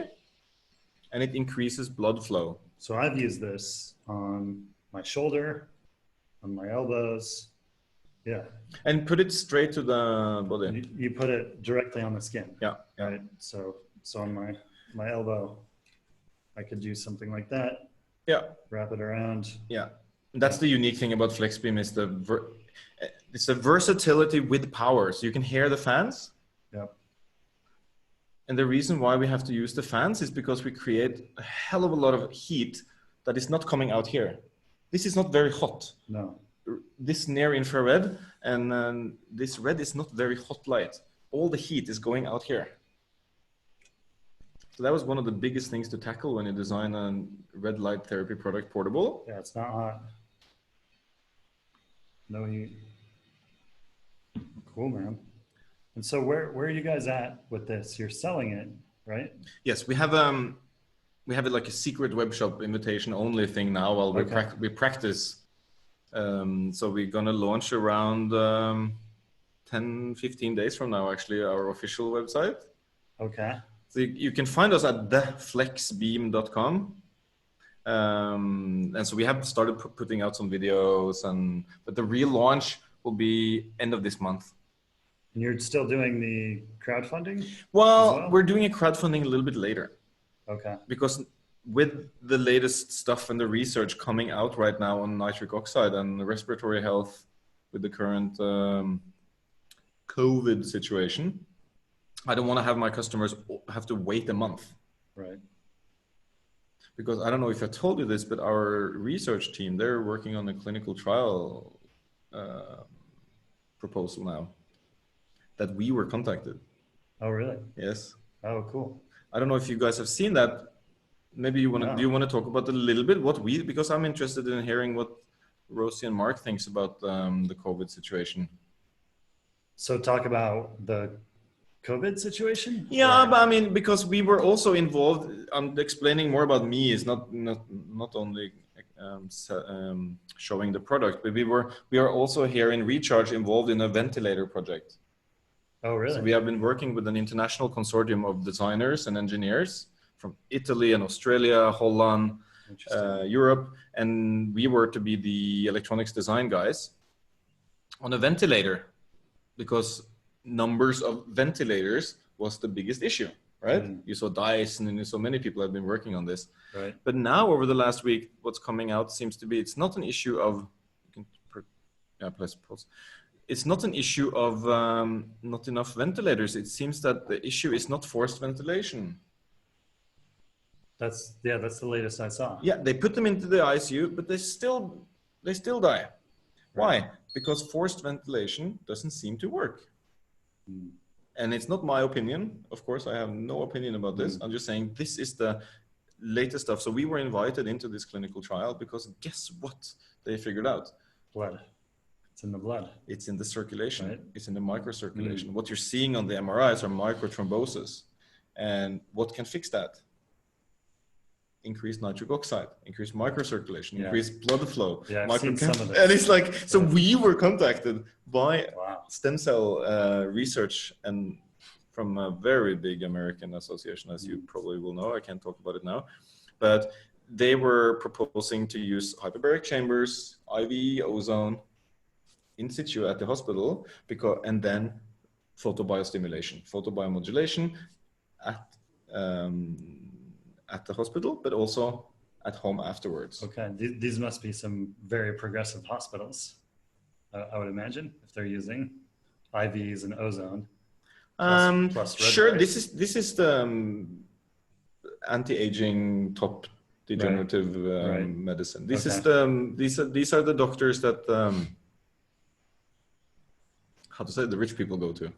and it increases blood flow. So I've used this on my shoulder, on my elbows. Yeah. And put it straight to the body. You put it directly on the skin. Yeah. Right. So on my elbow, I could do something like that. Yeah. Wrap it around. Yeah. That's the unique thing about FlexBeam is it's a versatility with power. So you can hear the fans. Yeah. And the reason why we have to use the fans is because we create a hell of a lot of heat that is not coming out here. This is not very hot. No. This near infrared and this red is not very hot light. All the heat is going out here. So that was one of the biggest things to tackle when you design a red light therapy product portable. Yeah, it's not hot. No heat. Cool, man. And so where are you guys at with this? You're selling it, right? Yes, we have it like a secret web shop invitation only thing now while we practice. So we're gonna launch around 10, 15 days from now, actually, our official website. Okay. So you can find us at theflexbeam.com. And so we have started putting out some videos, but the real launch will be end of this month. And you're still doing the crowdfunding? Well, we're doing a crowdfunding a little bit later. Okay. Because with the latest stuff and the research coming out right now on nitric oxide and respiratory health with the current COVID situation, I don't want to have my customers have to wait a month. Right. Because I don't know if I told you this, but our research team, they're working on a clinical trial proposal now that we were contacted. Oh, really? Yes. Oh, cool. I don't know if you guys have seen that. Maybe you want to, do you want to talk about a little bit because I'm interested in hearing what Rosie and Mark thinks about the COVID situation. So talk about the COVID situation? Yeah, but I mean, because we were also involved. I'm explaining more about me. Is not only showing the product, but we are also here in Recharge involved in a ventilator project. Oh, really? So we have been working with an international consortium of designers and engineers from Italy and Australia, Holland, Europe, and we were to be the electronics design guys on a ventilator, because numbers of ventilators was the biggest issue, right? You saw Dyson and so many people have been working on this. Right. But now over the last week, what's coming out seems to be, it's not an issue of, it's not an issue of not enough ventilators. It seems that the issue is not forced ventilation. That's the latest I saw. Yeah, they put them into the ICU, but they still die. Why? Because forced ventilation doesn't seem to work. And it's not my opinion. Of course, I have no opinion about this. I'm just saying this is the latest stuff. So we were invited into this clinical trial because guess what they figured out? Blood. It's in the blood. It's in the circulation. Right. It's in the microcirculation. What you're seeing on the MRIs are microthrombosis. And what can fix that? Increased nitric oxide, increased microcirculation, increased blood flow. Yeah, I've seen some of this. And it's like, so we were contacted by stem cell research and from a very big American association, as you probably will know. I can't talk about it now, but they were proposing to use hyperbaric chambers, IV ozone in situ at the hospital, and then photobiostimulation, photobiomodulation at the hospital, but also at home afterwards. Okay, these must be some very progressive hospitals, I would imagine, if they're using IVs and ozone. Plus Sure, this is the anti-aging top degenerative medicine. This is these are the doctors that how to say the rich people go to.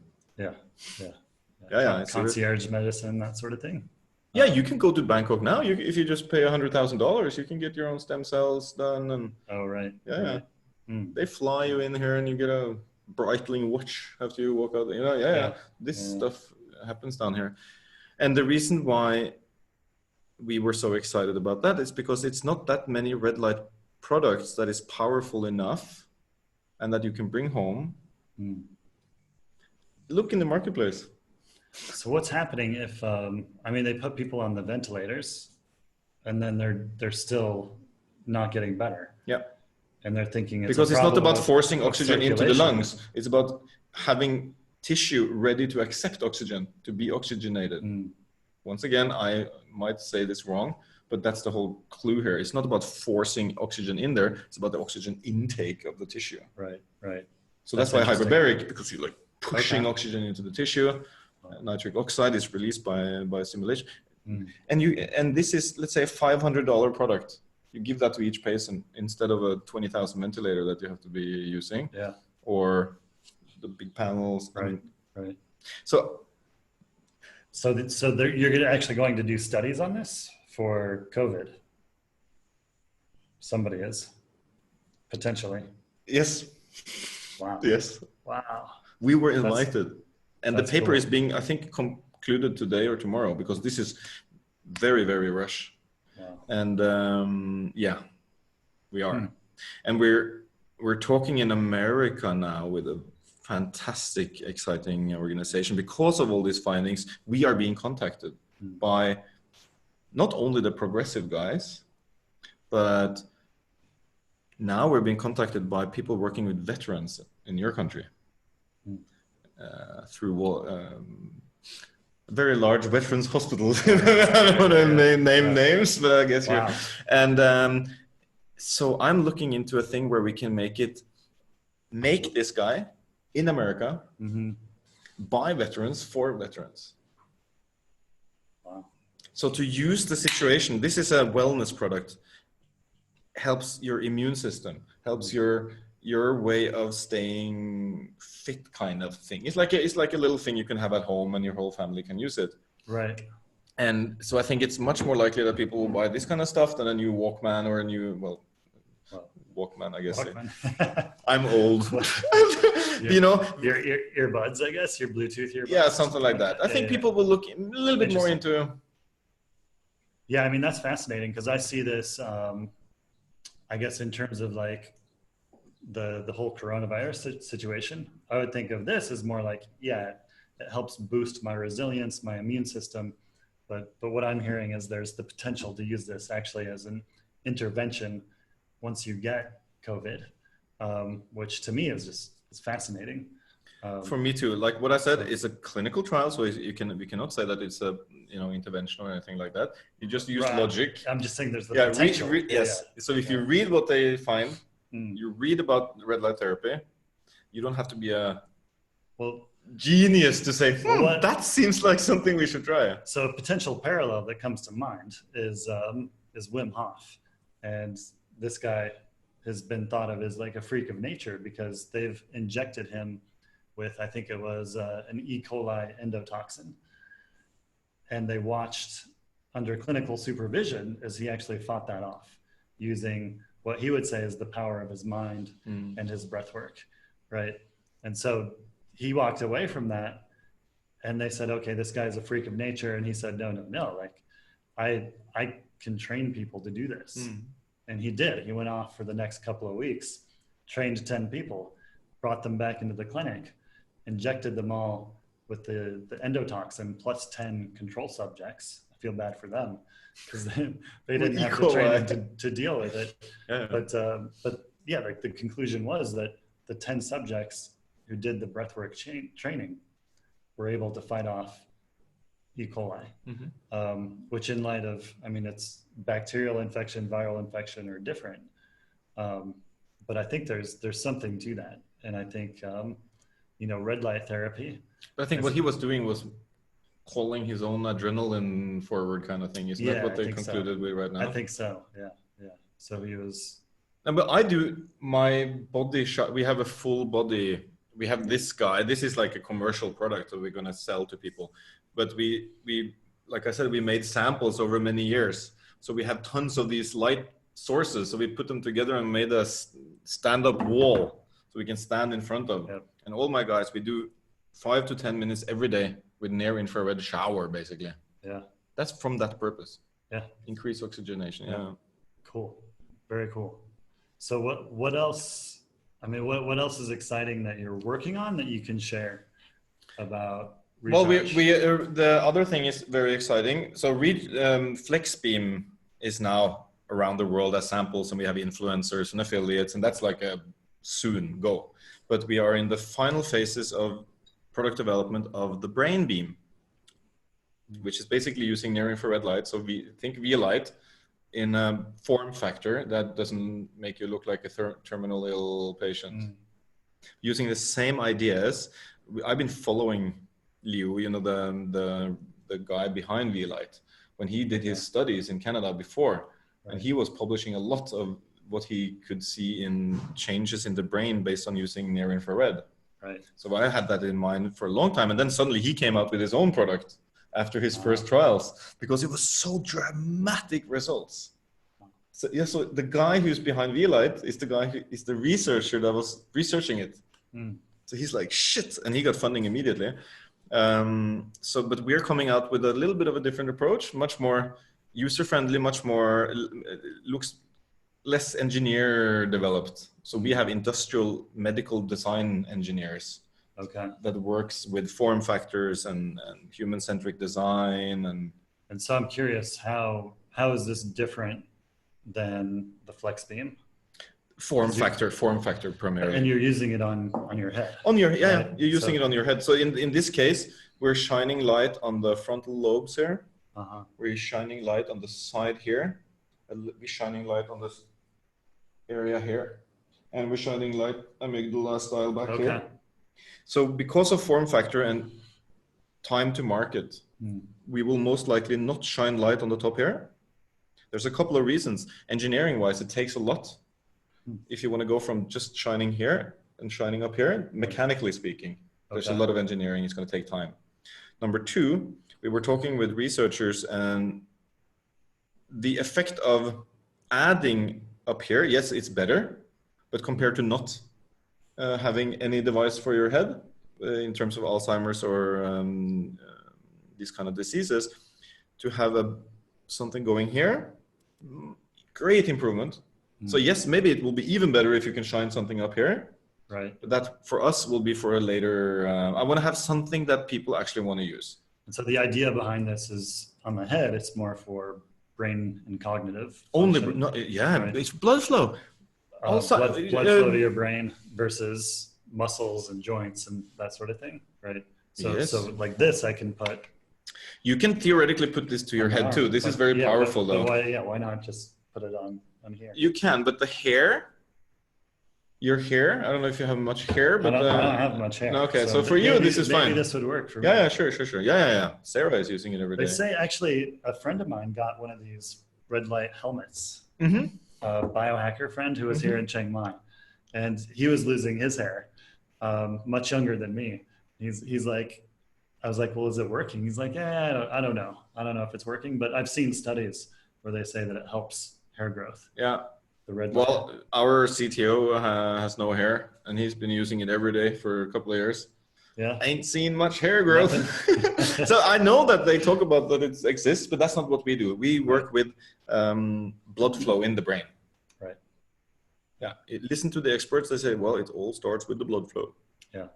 Concierge medicine, that sort of thing. Yeah, you can go to Bangkok now. If you just pay $100,000, you can get your own stem cells done. And they fly you in here, and you get a Breitling watch after you walk out. This stuff happens down here. And the reason why we were so excited about that is because it's not that many red light products that is powerful enough and that you can bring home. Look in the marketplace. So what's happening if, they put people on the ventilators and then they're still not getting better. Yeah. And they're thinking because it's not about forcing oxygen into the lungs. It's about having tissue ready to accept oxygen, to be oxygenated. Once again, I might say this wrong, but that's the whole clue here. It's not about forcing oxygen in there. It's about the oxygen intake of the tissue. Right. So that's why hyperbaric, because you're like pushing oxygen into the tissue. Nitric oxide is released by simulation. And this is, let's say, a $500 product. You give that to each patient instead of a 20,000 ventilator that you have to be using, or the big panels. Right. So you're actually going to do studies on this for COVID. Somebody is potentially. Yes. Wow. Yes. Wow. We were invited, and the paper cool. is being, I think, concluded today or tomorrow, because this is very, very rush. Wow. And we are, and we're talking in America now with a fantastic, exciting organization. Because of all these findings, we are being contacted by not only the progressive guys, but now we're being contacted by people working with veterans in your country through a very large veterans hospitals. I don't want to name names, but I guess you're. And so I'm looking into a thing where we can make this guy in America by veterans for veterans. Wow. So to use the situation, this is a wellness product, helps your immune system, helps your way of staying fit, kind of thing. It's like a little thing you can have at home and your whole family can use it. Right. And so I think it's much more likely that people will buy this kind of stuff than a new Walkman or a new, Walkman, I guess. Walkman. I'm old. You know, your earbuds, I guess, your Bluetooth earbuds. Yeah, something like that. I think people will look a little bit more into. Yeah, I mean, that's fascinating because I see this, I guess, in terms of like the whole coronavirus situation. I would think of this as more like, yeah, it helps boost my resilience, my immune system. But what I'm hearing is there's the potential to use this actually as an intervention once you get COVID, which to me is fascinating. For me too. Like what I said, it's a clinical trial, so we cannot say that it's a intervention or anything like that. You just use logic. I'm just saying there's the potential. Yes. Yeah. So if you read what they find, you read about red light therapy. You don't have to be a genius to say that seems like something we should try. So a potential parallel that comes to mind is Wim Hof, and this guy has been thought of as like a freak of nature because they've injected him with, I think it was an E. coli endotoxin. And they watched under clinical supervision as he actually fought that off using what he would say is the power of his mind and his breath work, right? And so he walked away from that and they said, okay, this guy's a freak of nature. And he said, no, like I can train people to do this. And he did. He went off for the next couple of weeks, trained 10 people, brought them back into the clinic, injected them all with the endotoxin plus 10 control subjects. I feel bad for them because they didn't have the training to deal with it. Yeah. But yeah, like the conclusion was that the 10 subjects who did the breathwork training were able to fight off E. coli, which in light of, I mean, it's bacterial infection, viral infection are different. But I think there's something to that. And I think, red light therapy. But I think what he was doing was calling his own adrenaline forward kind of thing. Isn't that what they concluded with right now? I think so. Yeah. So he was. But I do my body shot. We have a full body. We have this guy. This is like a commercial product that we're going to sell to people. But we, like I said, we made samples over many years. So we have tons of these light sources. So we put them together and made a stand-up wall so we can stand in front of. Yep. And all my guys, we do 5 to 10 minutes every day with near infrared shower, basically. Yeah. That's from that purpose. Yeah. Increase oxygenation. Yeah. Cool. Very cool. So what else? I mean, what else is exciting that you're working on that you can share about? Well, the other thing is very exciting. So FlexBeam is now around the world as samples, and we have influencers and affiliates, and that's like a soon go. But we are in the final phases of product development of the Brain Beam, which is basically using near infrared light. So we think V-light in a form factor that doesn't make you look like a terminal ill patient. Using the same ideas, I've been following Liu, the guy behind V-light, when he did his studies in Canada before, and he was publishing a lot of what he could see in changes in the brain based on using near infrared. Right. So I had that in mind for a long time, and then suddenly he came out with his own product after his first trials because it was so dramatic results. So yeah, so the guy who's behind V-light is the guy who is the researcher that was researching it. So he's like, shit, and he got funding immediately. But we're coming out with a little bit of a different approach, much more user-friendly, much more looks less engineer developed. So we have industrial medical design engineers Okay. that works with form factors and human-centric design. And so I'm curious, how is this different than the flex beam? Form factor primarily. And you're using it on your head. On your, yeah, right? you're using it on your head. So in this case, we're shining light on the frontal lobes here. Uh-huh. We're shining light on the side here. We're shining light on this area here. And we're shining light amygdala style back here. So because of form factor and time to market, we will most likely not shine light on the top here. There's a couple of reasons. Engineering wise, it takes a lot. If you want to go from just shining here and shining up here, mechanically speaking, there's a lot of engineering. It's going to take time. Number two, we were talking with researchers, and the effect of adding up here, yes, it's better, but compared to not having any device for your head in terms of Alzheimer's or these kind of diseases, to have something going here, great improvement. So yes, maybe it will be even better if you can shine something up here. Right. But that for us will be for a later, I want to have something that people actually want to use. And so the idea behind this is on the head, it's more for brain and cognitive. Only, function, no, yeah, right? it's blood flow. Blood flow to your brain versus muscles and joints and that sort of thing, right? So, yes. so like this, I can put. You can theoretically put this to your head too. This is very powerful though. But why not just put it on here? You can, but the hair, your hair, I don't know if you have much hair, but I don't have much hair. Okay, so for you, this is fine. Maybe this would work for me. Yeah, sure. Yeah. Sarah is using it every day. They say actually a friend of mine got one of these red light helmets. A biohacker friend who was here in Chiang Mai, and he was losing his hair, much younger than me. He's like, I was like, well, is it working? He's like, yeah, I don't know if it's working, but I've seen studies where they say that it helps hair growth. Yeah. The red. Well, our CTO has no hair, and he's been using it every day for a couple of years. Yeah. Ain't seen much hair growth. So I know that they talk about that it exists, but that's not what we do. We work with blood flow in the brain. Right. Yeah. Listen to the experts. They say, well, it all starts with the blood flow. Yeah.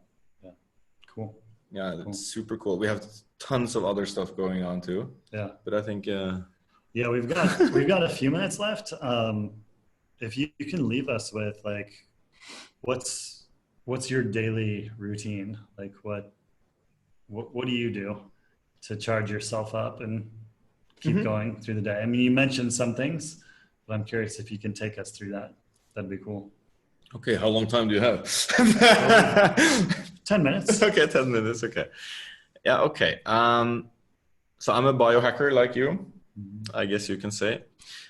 Cool. Yeah, that's super cool. We have tons of other stuff going on too. Yeah. But I think yeah, we've got a few minutes left. If you can leave us with like, what's your daily routine? Like what do you do to charge yourself up and keep going through the day? I mean, you mentioned some things, but I'm curious if you can take us through that. That'd be cool. Okay, how long time do you have? 10 minutes. Okay, 10 minutes. Okay. Yeah, okay. So I'm a biohacker like you, I guess you can say.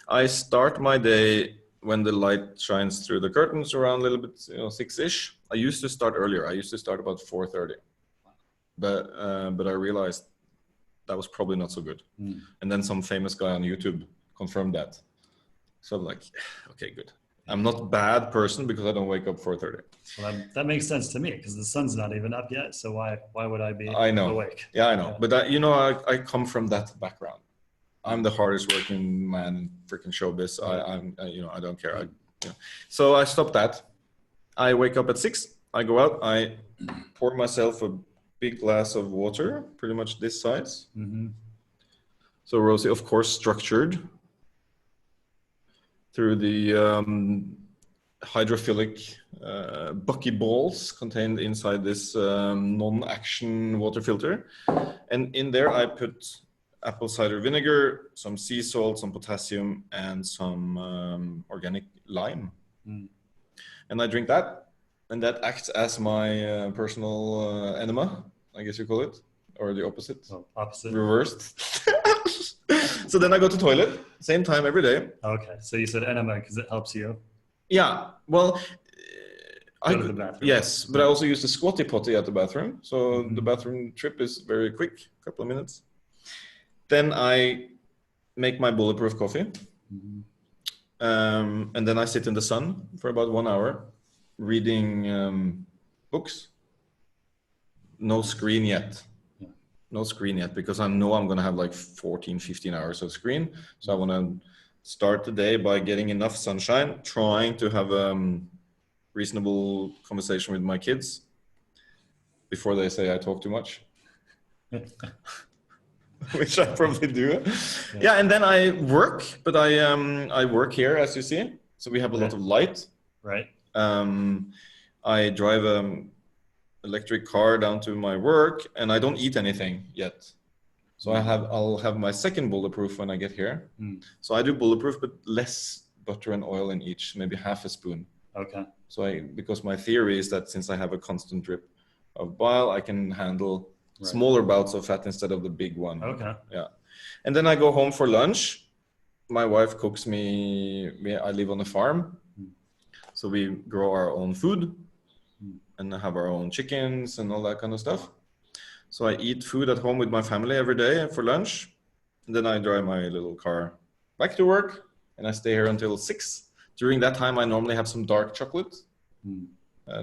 I start my day when the light shines through the curtains around a little bit, 6-ish. I used to start earlier. I used to start about 4:30. But I realized that was probably not so good. And then some famous guy on YouTube confirmed that. So I'm like, okay, good. I'm not a bad person because I don't wake up 4:30. Well, that makes sense to me because the sun's not even up yet. So why would I be awake? Yeah, I know. Yeah. But I come from that background. I'm the hardest working man in freaking showbiz. I don't care. So I stopped that. I wake up at 6. I go out. I pour myself a big glass of water, pretty much this size. So Rosie, of course, structured through the hydrophilic buckyballs contained inside this non-action water filter. And in there I put apple cider vinegar, some sea salt, some potassium, and some organic lime. And I drink that, and that acts as my personal enema, I guess you call it, or the opposite. Oh, opposite. Reversed. So then I go to toilet, same time every day. Okay, so you said enema because it helps you. Yeah, well, go to the bathroom. Yes, but I also use the squatty potty at the bathroom. So the bathroom trip is very quick, a couple of minutes. Then I make my bulletproof coffee. And then I sit in the sun for about 1 hour reading books. No screen yet. No screen yet because I know I'm going to have like 14, 15 hours of screen. So I want to start the day by getting enough sunshine, trying to have a reasonable conversation with my kids. before they say I talk too much. Which I probably do. Yeah, and then I work, but I work here, as you see. So we have a lot of light. Right. I drive an electric car down to my work, and I don't eat anything yet. So I'll have my second bulletproof when I get here. So I do bulletproof, but less butter and oil in each, maybe half a spoon. Okay. So because my theory is that since I have a constant drip of bile, I can handle smaller bouts of fat instead of the big one. Okay. Yeah. And then I go home for lunch. My wife cooks me. I live on a farm. So we grow our own food and have our own chickens and all that kind of stuff. So I eat food at home with my family every day for lunch. And then I drive my little car back to work and I stay here until 6. During that time, I normally have some dark chocolate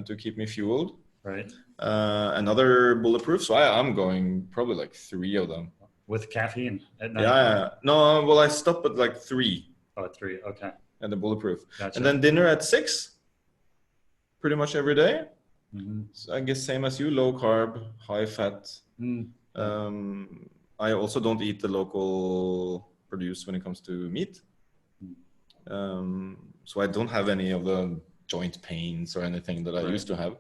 to keep me fueled. Right. Another bulletproof. So I'm going probably like 3 of them. With caffeine at night? Yeah. No, well, I stop at like 3. Oh, 3. Okay. And the bulletproof. Gotcha. And then dinner at 6, pretty much every day. Mm-hmm. So I guess same as you, low carb, high fat. I also don't eat the local produce when it comes to meat. So I don't have any of the joint pains or anything that I used to have.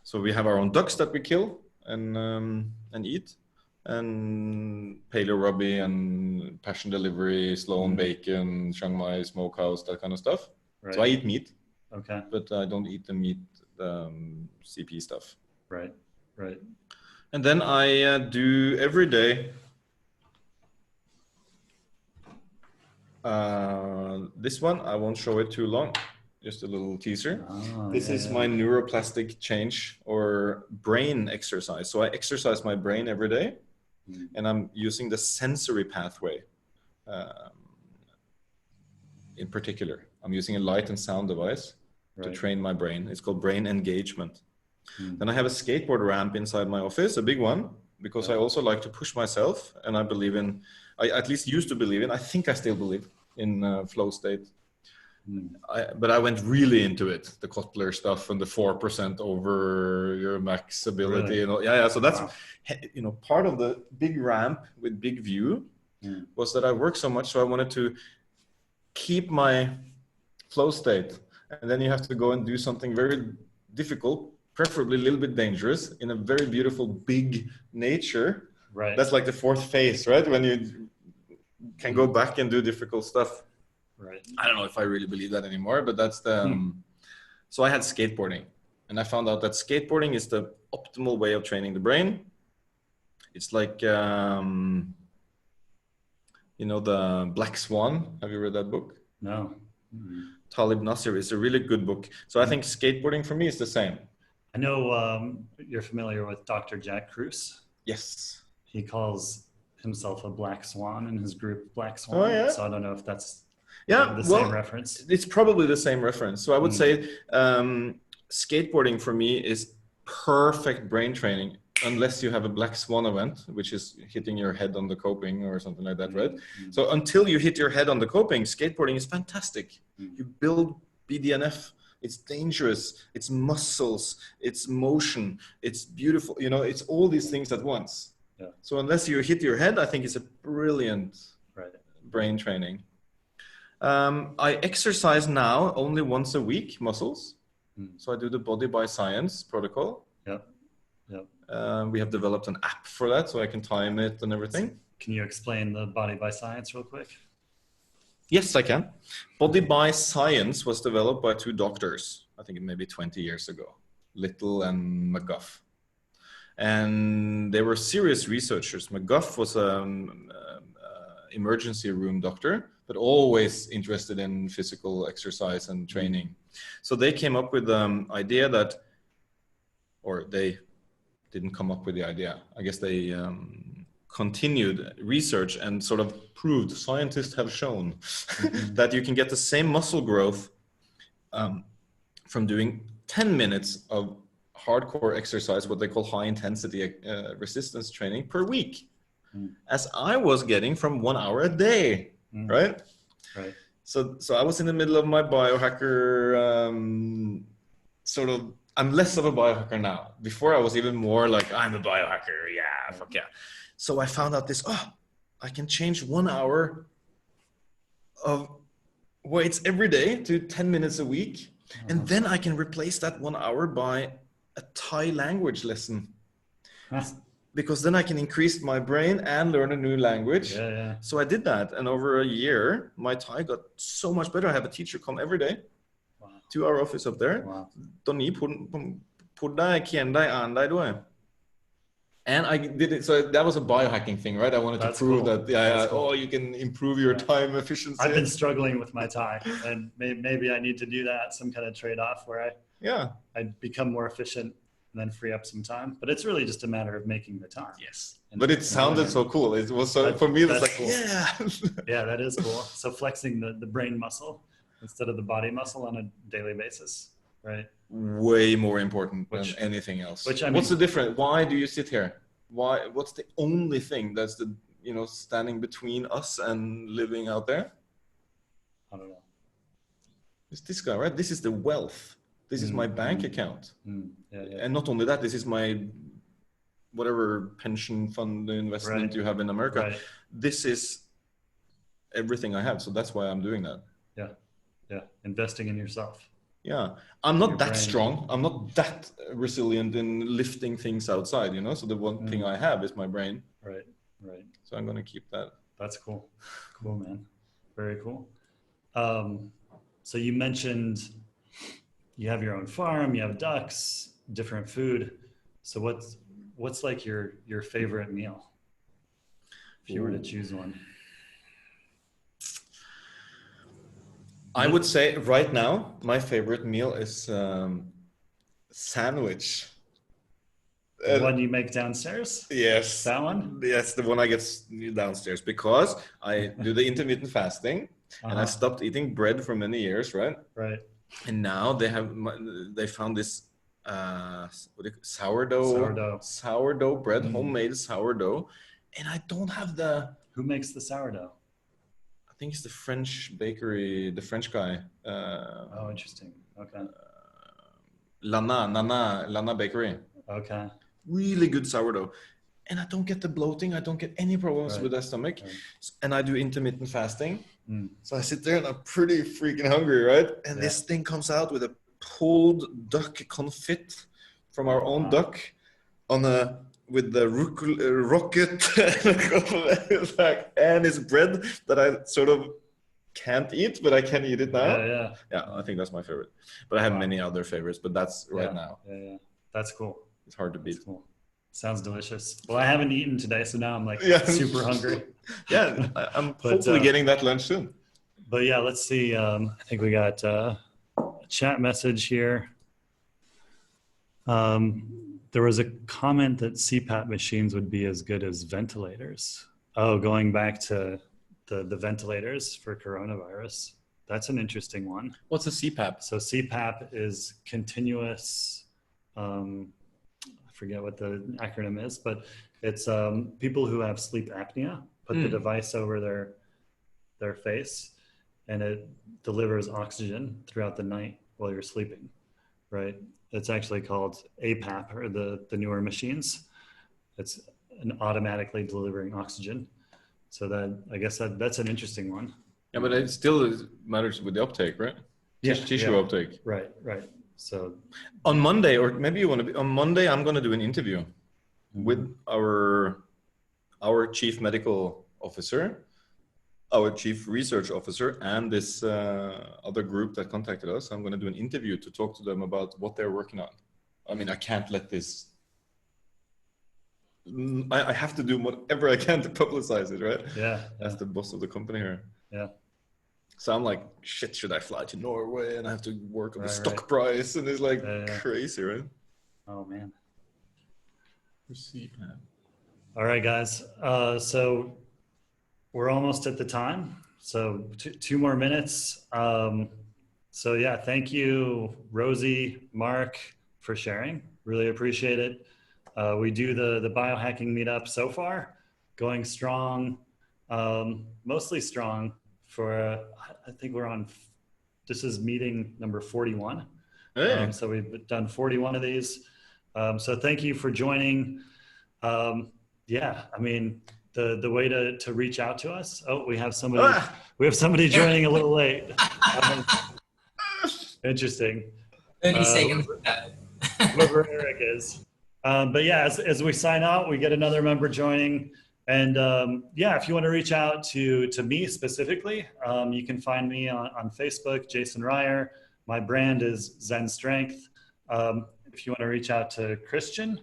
So we have our own ducks that we kill and eat, and paleo rubby and passion delivery, Sloan bacon, Chiang Mai smokehouse, that kind of stuff. Right. So I eat meat. Okay. But I don't eat the meat CP stuff. Right. Right. And then I do every day. This one, I won't show it too long. Just a little teaser. This is my neuroplastic change or brain exercise. So I exercise my brain every day, and I'm using the sensory pathway. In particular, I'm using a light and sound device to train my brain. It's called brain engagement. Then I have a skateboard ramp inside my office, a big one, because I also like to push myself, and I believe in, I at least used to believe in, I think I still believe in flow state. But I went really into it, the Kotler stuff and the 4% over your max ability. And all. Yeah. So that's, part of the big ramp with big view was that I worked so much. So I wanted to keep my flow state. And then you have to go and do something very difficult, preferably a little bit dangerous, in a very beautiful, big nature. Right. That's like the fourth phase, right? When you can go back and do difficult stuff. Right. I don't know if I really believe that anymore, but that's the... So I had skateboarding, and I found out that skateboarding is the optimal way of training the brain. It's like, the Black Swan. Have you read that book? No. Talib Nasir is a really good book. So I think skateboarding for me is the same. I know you're familiar with Dr. Jack Kruse. Yes. He calls himself a black swan in his group Black Swan. Oh, yeah. So I don't know if that's the same reference. It's probably the same reference. So I would say skateboarding for me is perfect brain training, unless you have a Black Swan event, which is hitting your head on the coping or something like that, right? So until you hit your head on the coping, skateboarding is fantastic. You build BDNF. It's dangerous. It's muscles. It's motion. It's beautiful. It's all these things at once. Yeah. So unless you hit your head, I think it's a brilliant brain training. I exercise now only once a week, muscles. So I do the Body by Science protocol. We have developed an app for that, so I can time it and everything. Can you explain the Body by Science real quick? Yes, I can. Body by Science was developed by 2 doctors, I think maybe 20 years ago, Little and McGuff. And they were serious researchers. McGuff was an emergency room doctor, but always interested in physical exercise and training. So they came up with the idea that, or they didn't come up with the idea. I guess they continued research and sort of proved, scientists have shown that you can get the same muscle growth from doing 10 minutes of hardcore exercise, what they call high intensity resistance training per week, as I was getting from 1 hour a day, right? So I was in the middle of my biohacker sort of I'm less of a biohacker now. Before I was even more like, I'm a biohacker. Yeah, fuck yeah. So I found out this, I can change 1 hour of weights every day to 10 minutes a week. And then I can replace that 1 hour by a Thai language lesson. Because then I can increase my brain and learn a new language. Yeah. So I did that. And over a year, my Thai got so much better. I have a teacher come every day to our office up there. ตอนนี้พูดได้เขียนได้อ่านได้ด้วย And I did it. So that was a biohacking thing, right? I wanted to prove that, cool. You can improve your time efficiency. I've been struggling with my Thai, and maybe I need to do that, some kind of trade-off where I become more efficient and then free up some time. But it's really just a matter of making the time. Yes. But it sounded so cool. It was so, for me, it's like, cool. Yeah, that is cool. So flexing the brain muscle instead of the body muscle on a daily basis, right? Way more important than anything else. What's the difference? Why do you sit here? What's the only thing that's standing between us and living out there? I don't know. It's this guy, right? This is the wealth. This is my bank account. And not only that, this is my whatever pension fund investment you have in America. Right. This is everything I have. So that's why I'm doing that. Yeah. Investing in yourself. Yeah, I'm not that strong. I'm not that resilient in lifting things outside, So the one thing I have is my brain. Right. So I'm going to keep that. That's cool. Cool, man. Very cool. So you mentioned you have your own farm, you have ducks, different food. So what's like your favorite meal? If you were to choose one. I would say right now, my favorite meal is sandwich. The one you make downstairs? Yes. That one? Yes, the one I get downstairs because I do the intermittent fasting and I stopped eating bread for many years, right? Right. And now they found this sourdough bread, homemade sourdough, and I don't have the. Who makes the sourdough? I think it's the French bakery, the French guy. Interesting. Okay. Lana Bakery. Okay. Really good sourdough. And I don't get the bloating. I don't get any problems with the stomach. Right. And I do intermittent fasting. So I sit there and I'm pretty freaking hungry, right? And this thing comes out with a pulled duck confit from our own duck with the rocket and it's bread that I sort of can't eat, but I can eat it now. Yeah, I think that's my favorite. But I have many other favorites, but that's right now. Yeah. That's cool. It's hard to beat. Cool. Sounds delicious. Well, I haven't eaten today, so now I'm like super hungry. Yeah, I'm hopefully getting that lunch soon. But yeah, let's see. I think we got a chat message here. There was a comment that CPAP machines would be as good as ventilators. Oh, going back to the ventilators for coronavirus. That's an interesting one. What's a CPAP? So CPAP is continuous, I forget what the acronym is, but it's people who have sleep apnea, put the device over their face and it delivers oxygen throughout the night while you're sleeping, right? It's actually called APAP, or the newer machines. It's an automatically delivering oxygen. So I guess that's an interesting one. Yeah, but it still matters with the uptake, right? Tissue uptake. Right. So on Monday, or maybe you want to be on Monday, I'm going to do an interview with our chief medical officer, our chief research officer, and this other group that contacted us. I'm going to do an interview to talk to them about what they're working on. I mean, I can't let this. I have to do whatever I can to publicize it, right? Yeah. As the boss of the company here. Yeah. So I'm like, shit, should I fly to Norway and I have to work on the stock price? And it's like crazy, right? Oh, man. CPAP. All right, guys. So we're almost at the time. So 2 more minutes. So yeah, thank you, Rosie, Mark, for sharing. Really appreciate it. We do the biohacking meetup so far, going strong, mostly strong for, I think we're on, this is meeting number 41. Yeah. So we've done 41 of these. So thank you for joining. Yeah, I mean, the way to reach out to us. Oh, we have somebody joining a little late. Interesting. 30 seconds. Whoever Eric is. But yeah, as we sign out, we get another member joining. And yeah, if you want to reach out to me specifically, you can find me on Facebook, Jason Ryer. My brand is Zen Strength. If you want to reach out to Christian,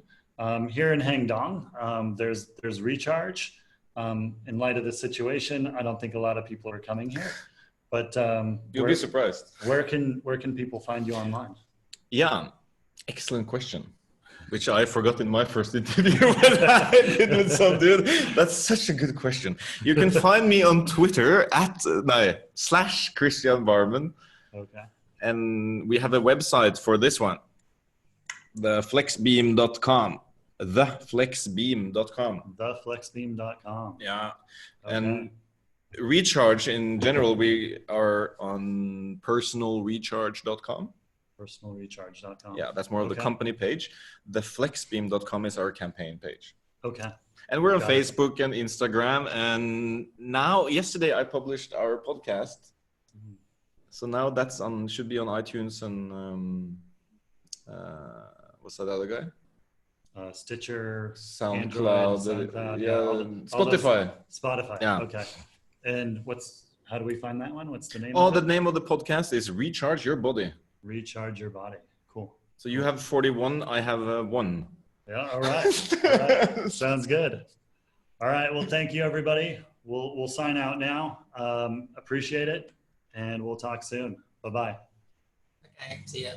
here in Hangdong, there's Recharge. In light of the situation, I don't think a lot of people are coming here. But you'll be surprised. Where can people find you online? Yeah, excellent question, which I forgot in my first interview when I did with some dude. That's such a good question. You can find me on Twitter / Christian Barmen. Okay. And we have a website for this one, theflexbeam.com. Theflexbeam.com. Theflexbeam.com. Yeah. Okay. And Recharge in general, we are on personalrecharge.com. Personalrecharge.com. Yeah, that's more of the company page. Theflexbeam.com is our campaign page. Okay. And we're on Facebook and Instagram. And now, yesterday, I published our podcast. Mm-hmm. So now that's should be on iTunes and what's that other guy? Stitcher, SoundCloud, Android, Spotify. Spotify. Yeah. Okay. And how do we find that one? What's the name? The name of the podcast is Recharge Your Body. Recharge Your Body. Cool. So you have 41, I have 1. Yeah. All right. All right. Sounds good. All right. Well, thank you, everybody. We'll sign out now. Appreciate it, and we'll talk soon. Bye-bye. Okay. See ya.